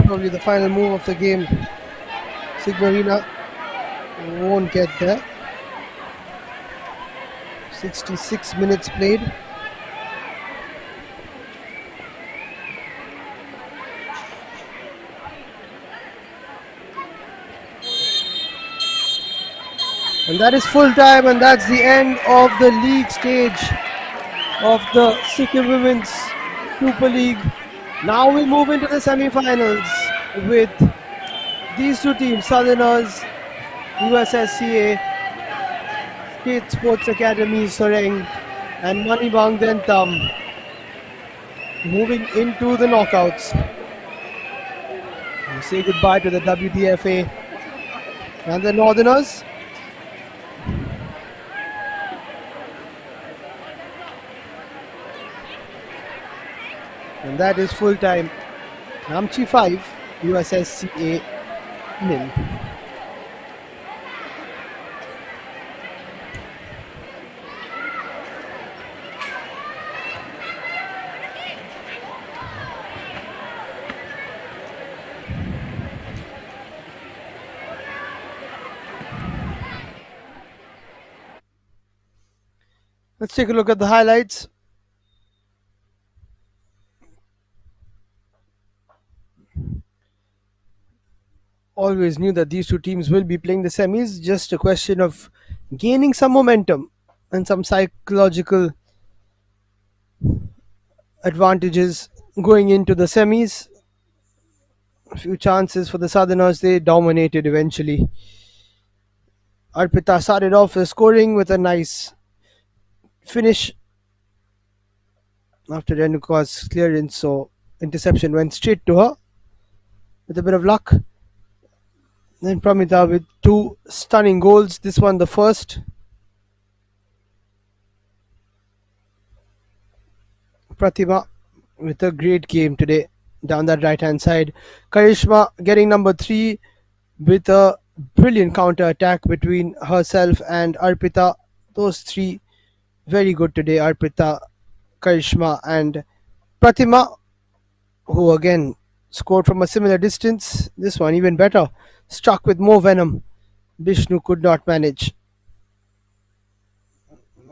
Probably the final move of the game. Signorina won't get there. 66 minutes played. And that is full time, and that's the end of the league stage of the Sikkim Women's Super League. Now we move into the semi-finals with these 2 teams, Southerners, USSCA, State Sports Academy, Soreng, and Manibang Dentam, moving into the knockouts. We say goodbye to the WDFA and the Northerners. And that is full time. Namchi 5, USSCA 0. Let's take a look at the highlights. Always knew that these 2 teams will be playing the semis. Just a question of gaining some momentum and some psychological advantages going into the semis. A few chances for the Southerners. They dominated eventually. Arpita started off scoring with a nice finish after Renuka's clearance, so interception went straight to her with a bit of luck. Then Pramita with 2 stunning goals. This one the first. Pratima with a great game today down that right hand side. Karishma getting number 3 with a brilliant counter attack between herself and Arpita. Those three very good today. Arpita, Karishma, and Pratima, who again scored from a similar distance. This one even better. Struck with more venom. Vishnu could not manage.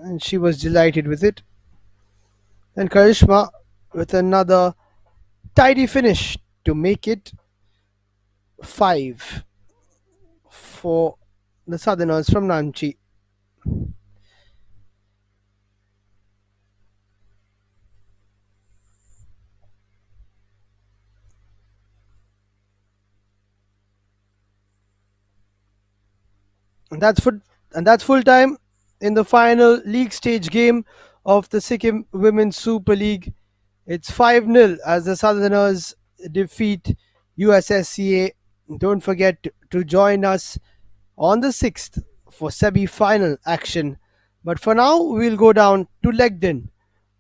And she was delighted with it. And Karishma with another tidy finish to make it 5 for the Southerners from Namchi. And that's full time in the final league stage game of the Sikkim Women's Super League. It's 5-0 as the Southerners defeat USSCA. Don't forget to join us on the 6th for semi-final action. But for now, we'll go down to Legden,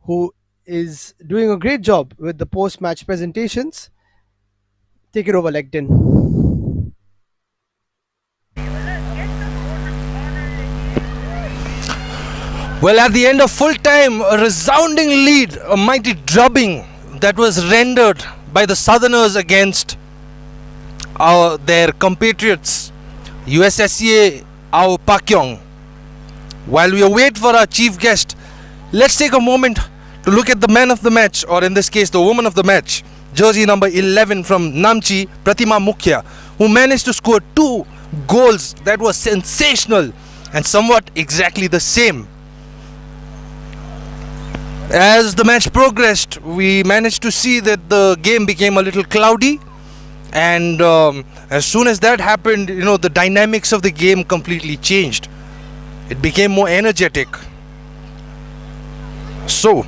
who is doing a great job with the post-match presentations. Take it over, Legden. Well, at the end of full time, a resounding lead, a mighty drubbing that was rendered by the Southerners against their compatriots, USSCA AHO Pakyong. While we await for our chief guest, let's take a moment to look at the man of the match, or in this case, the woman of the match, jersey number 11 from Namchi, Pratima Mukhya, who managed to score 2 goals that were sensational and somewhat exactly the same. As the match progressed, we managed to see that the game became a little cloudy, and as soon as that happened, the dynamics of the game completely changed. It became more energetic. So,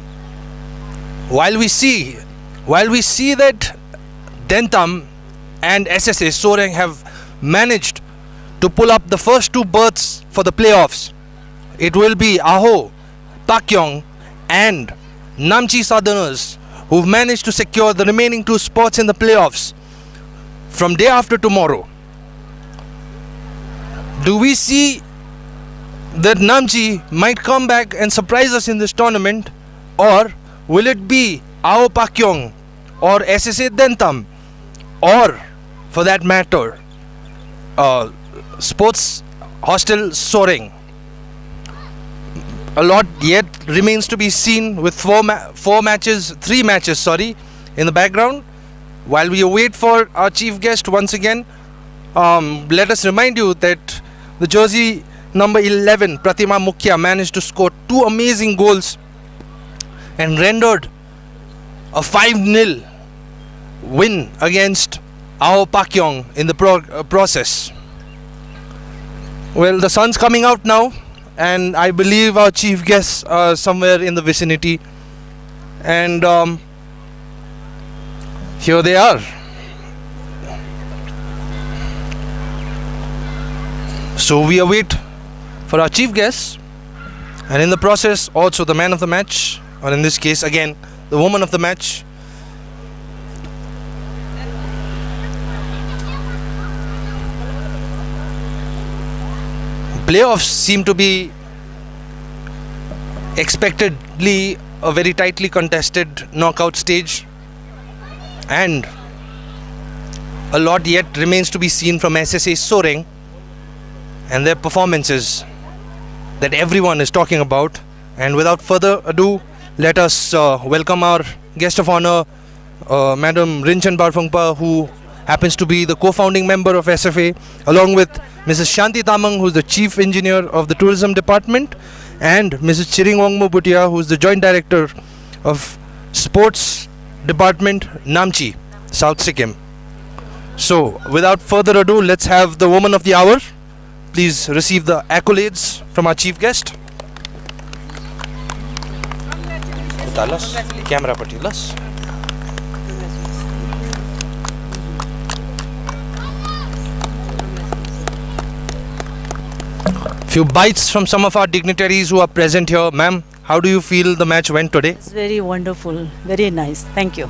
while we see that Dentam and SSA Soreng have managed to pull up the first 2 berths for the playoffs, it will be AHO, Pakyong, and Namchi Southerners who've managed to secure the remaining 2 spots in the playoffs from day after tomorrow. Do we see that Namchi might come back and surprise us in this tournament, or will it be AHO Pakyong or SSA Dentam, or for that matter Sports Hostel Soreng? A lot yet remains to be seen with 3 matches in the background. While we await for our chief guest once again, let us remind you that the jersey number 11 Pratima Mukhya managed to score 2 amazing goals and rendered a 5-0 win against AHO Pakyong in the process. Well, the sun's coming out now, and I believe our chief guests are somewhere in the vicinity, and here they are. So we await for our chief guests, and in the process also the man of the match, or in this case again the woman of the match. Playoffs seem to be expectedly a very tightly contested knockout stage, and a lot yet remains to be seen from SSA Soreng and their performances that everyone is talking about. And without further ado, let us welcome our guest of honor, Madam Rinchen Barfungpa, who happens to be the co-founding member of SFA, along with Mrs. Shanti Tamang, who is the Chief Engineer of the Tourism Department, and Mrs. Chiring Wangmo Bhutia, who is the Joint Director of Sports Department, Namchi, South Sikkim. So, without further ado, let's have the woman of the hour. Please receive the accolades from our chief guest. Camera patilas. Few bites from some of our dignitaries who are present here. Ma'am, How do you feel the match went today? It's very wonderful, very nice. Thank you.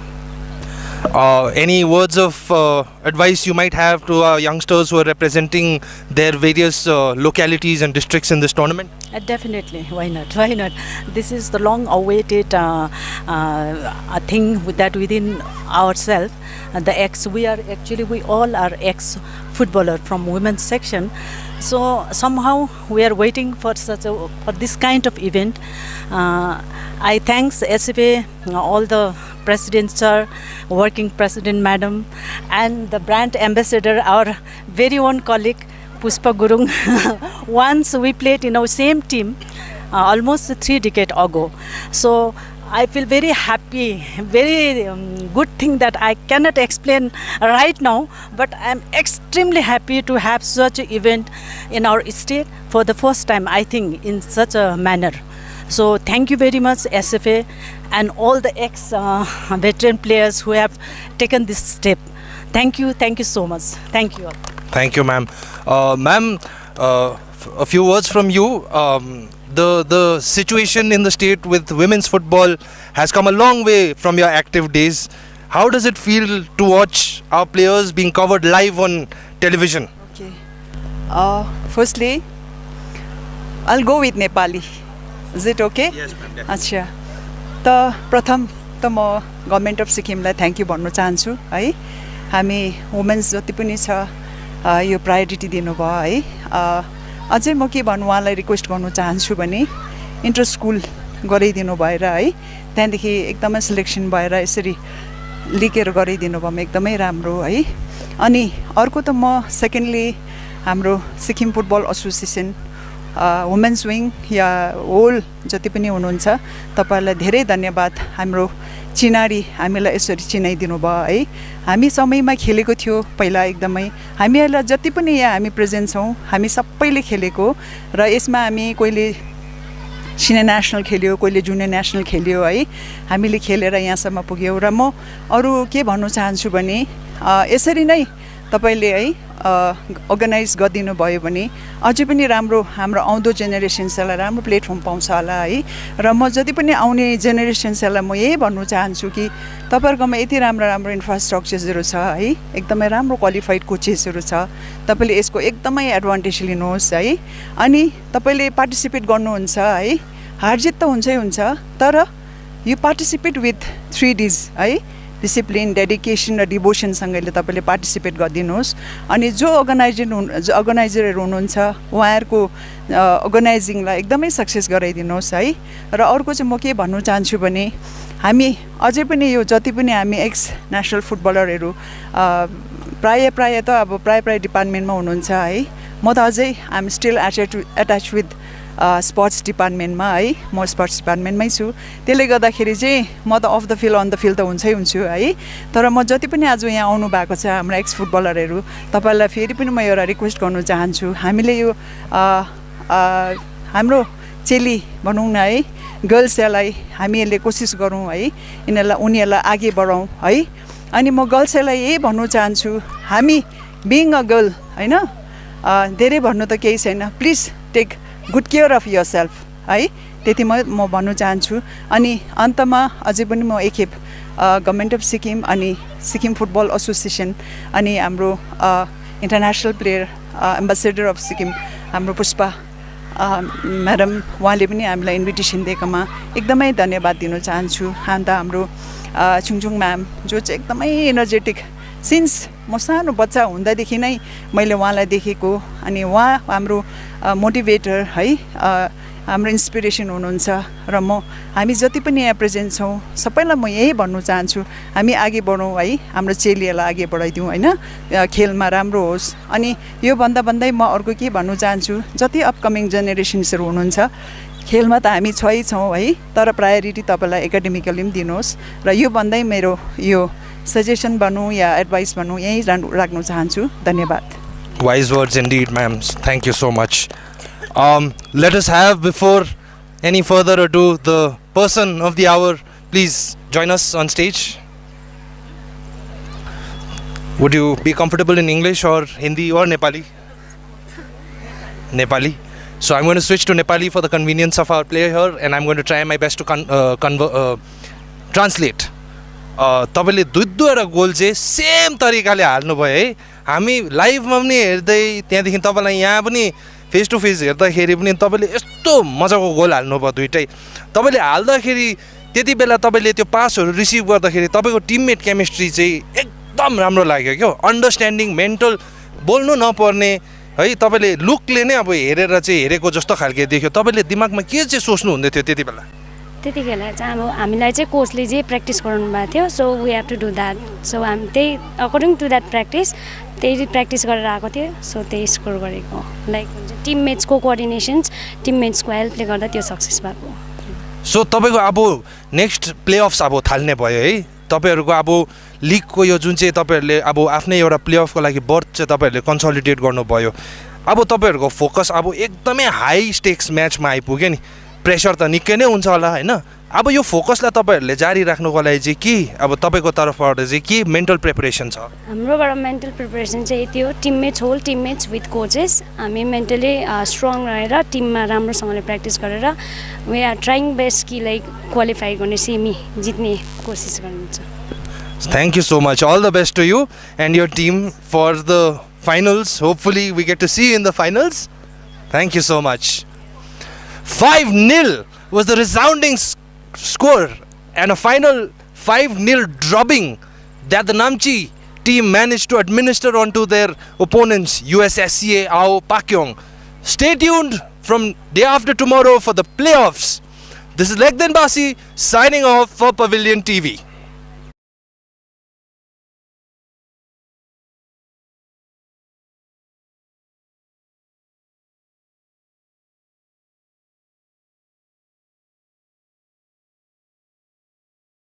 Any words of advice you might have to our youngsters who are representing their various localities and districts in this tournament? Definitely, why not? Why not? This is the long-awaited thing that within ourselves. We all are ex-footballer from women's section. So somehow we are waiting for this kind of event. I thanks SFA, all the presidents, sir, working president, madam, and the brand ambassador, our very own colleague, Puspa Gurung. Once we played in our same team, almost 3 decades ago. So I feel very happy, very good thing that I cannot explain right now, but I am extremely happy to have such an event in our state for the first time, I think, in such a manner. So thank you very much, SFA, and all the ex-veteran players who have taken this step. Thank you so much. Thank you all. Thank you, ma'am. Ma'am, a few words from you. The situation in the state with women's football has come a long way from your active days. How does it feel to watch our players being covered live on television? Okay. Firstly, I'll go with Nepali. Is it okay? Yes, ma'am. अच्छा त प्रथम त म government of सिक्किमलाई thank you भन्नु चाहन्छु है हामी वुमेन्स जति पनि छ यो प्रायोरिटी दिनुभयो है अझै म के भन्नु उहाँलाई रिक्वेस्ट गर्नु चाहन्छु भने इन्टर स्कुल गराइदिनु भएर है त्यहाँदेखि एकदमै सिलेक्सन भएर यसरी लिकेर गराइदिनु भएमा एकदमै राम्रो है अनि अर्को त म सेकेन्डली हाम्रो Sikkim football association women's wing या होल जति पनि हुनुहुन्छ तपाईहरुलाई धेरै धन्यवाद हाम्रो चिनारी हामीलाई यसरी चिनाइदिनु भयो है हामी समयमा खेलेको थियो पहिला एकदमै हामीहरुलाई जति पनि यहाँ हामी प्रेजेन्ट छौं हामी सबैले खेलेको र यसमा हामी कोहीले सिनियर नेशनल खेल्यो कोहीले जुनियर नेशनल खेल्यो है हामीले खेलेर यहाँसम्म पुग्यौ र म अरु के भन्न चाहन्छु भने यसरी नै तपाईले है अर्गनाइज गरिदिनु भयो भने अझै पनि राम्रो हाम्रो आउँदो जेनेरेसन्सलाई राम्रो प्लेटफर्म पाउँछ होला है र म जति पनि आउने जेनेरेसन्सलाई म यही भन्नु चाहन्छु कि तपाईहरुकोमा यति राम्रो राम्रो इन्फ्रास्ट्रक्चर्सहरु छ है एकदमै राम्रो क्वालिफाइड कोचेसहरु छ तपाईले यसको एकदमै एडभान्टेज लिनुहोस् है अनि तपाईले पार्टिसिपेट गर्नुहुन्छ है हार जित त हुन्छै हुन्छ तर यु पार्टिसिपेट विथ 3 Ds है डिसिप्लिन डेडिकेसन र डिभोसन सँगैले तपाईले पार्टिसिपेट गर्दिनुहोस् अनि जो अर्गनाइजरहरु हुनुहुन्छ उहाँहरुको अर्गनाइजिङलाई एकदमै सक्सेस गराइदिनुहोस् है र अर्को चाहिँ म के भन्नु चाहन्छु भने हामी अझै पनि यो जति पनि हामी एक्स नेशनल फुटबलरहरु प्राय त अब प्राय डिपार्टमेन्टमा हुनुहुन्छ है म त अझै I am still attach with sports डिपार्टमेन्टमा है म स्पोर्ट्स डिपार्टमेन्टमै छु त्यसले गर्दाखेरि चाहिँ म त off the field on the field त हुन्छु है तर म जति पनि आज यहाँ आउनु भएको छ हाम्रो एक्स फुटबलरहरु तपाईलाई फेरि पनि म एउटा रिक्वेस्ट गर्नु चाहन्छु हामीले यो हाम्रो चेली भनौं न है गर्ल्सलाई हामीहरूले कोसिस गरौँ है उनीहरूलाई अघि बढाउँ है अनि म गर्ल्सलाई यही भन्नु चाहन्छु हामी बिइङ अ गर्ल हैन धेरै भन्नु त केही छैन please take good care of yourself है त्यति म भन्नु चाहन्छु अनि अन्तमा अझै पनि म एकखेप गभर्नमेन्ट अफ सिक्किम अनि सिक्किम फुटबल एसोसिएसन अनि हाम्रो international player ambassador of Sikkim हाम्रो पुष्पा म्याडम उहाँले पनि हामीलाई इन्भिटेसन दिएकोमा एकदमै धन्यवाद दिन चाहन्छु अन्त हाम्रो छुङछुङ म्याम जो चाहिँ एकदमै एनर्जेटिक सिन्स म सानो बच्चा हुँदादेखि नै मैले उहाँलाई देखेको अनि उहाँ हाम्रो मोटिभेटर है हाम्रो इन्स्पिरेसन हुनुहुन्छ र हामी जति पनि यहाँ प्रेजेन्ट छौँ सबैलाई म यही भन्नु चाहन्छु हामी अघि बढौँ है हाम्रो चेलीहरूलाई अघि बढाइदिउँ हैन खेलमा राम्रो होस् अनि यो भन्दै म अर्को के भन्नु चाहन्छु जति अपकमिङ जेनेरेसन्सहरु हुनुहुन्छ खेलमा त हामी छौँ है तर प्रायोरिटी तपाईलाई एकाडेमिकली पनि दिनुहोस् र यो भन्दै मेरो यो सजेसन भनौँ या एडभाइस भनौँ यही राख्न चाहन्छु धन्यवाद Wise words indeed, ma'am. Thank you so much. Let us have, before any further ado, the person of the hour. Please join us on stage. Would you be comfortable in English or Hindi or Nepali? Nepali. So I'm going to switch to Nepali for the convenience of our player here, and I'm going to try my best to translate. तपाईँले दुईवटा गोल चाहिँ same तरिकाले हाल्नुभयो है. हामी लाइभमा पनि हेर्दै त्यहाँदेखि तपाईँलाई यहाँ पनि फेस टु फेस हेर्दाखेरि पनि तपाईँले यस्तो मजाको गोल हाल्नुभयो दुइटै. तपाईँले हाल्दाखेरि त्यति बेला तपाईँले त्यो पासहरू रिसिभ गर्दाखेरि तपाईँको टिममेट केमिस्ट्री चाहिँ एकदम राम्रो लाग्यो क्या. अन्डरस्ट्यान्डिङ, मेन्टल, बोल्नु नपर्ने है. तपाईँले लुकले नै अब हेरेर चाहिँ हेरेको जस्तो खालके देख्यो. तपाईँले दिमागमा के चाहिँ सोच्नु हुँदै थियो त्यति बेला? त्यतिखेर चाहिँ अब हामीलाई चाहिँ कोचले जे प्र्याक्टिस गराउनु भएको थियो, so we have to do that. So हामी त्यही अकर्डिङ टु द्याट त्यही प्र्याक्टिस गरेर आएको थियो. सो त्यही स्कोर गरेको, लाइक हुन्छ टिममेट्सको कोअर्डिनेसन्स, टिममेट्सको हेल्पले गर्दा त्यो सक्सेस भएको. सो तपाईँको अब नेक्स्ट प्लेअफ्स अब थाल्ने भयो है. तपाईँहरूको अब लिगको यो जुन चाहिँ तपाईँहरूले अब आफ्नै एउटा प्लेअफको लागि बर्थ चाहिँ तपाईँहरूले कन्सोलिडेट गर्नुभयो. अब तपाईँहरूको फोकस अब एकदमै हाई स्टेक्स म्याचमा आइपुग्यो नि. प्रेसर त निकै नै हुन्छ होला होइन. अब यो फोकसलाई तपाईँहरूले जारी राख्नुको लागि चाहिँ के अब तपाईँको तर्फबाट चाहिँ के मेन्टल प्रिपरेसन छ? हाम्रोबाट मेन्टल प्रिपरेसन चाहिँ यति हो, होल टिममेट्स विथ कोचेस. हामी मेन्टली स्ट्रङ रहेर टिममा राम्रोसँगले प्र्याक्टिस गरेर वी आर ट्राइङ बेस्ट कि लाइक क्वालिफाई गर्ने, सेमी जित्ने कोसिस गर्नुहुन्छ. Thank you so much. All the best to you and your team for the finals. Hopefully we get to see you in the finals. Thank you so much. 5-0 was the resounding score and a final 5-0 drubbing that the Namchi team managed to administer onto their opponents USSCA AHO Pakyong. Stay tuned from day after tomorrow for the playoffs. This is Legden Basi signing off for Pavilion TV.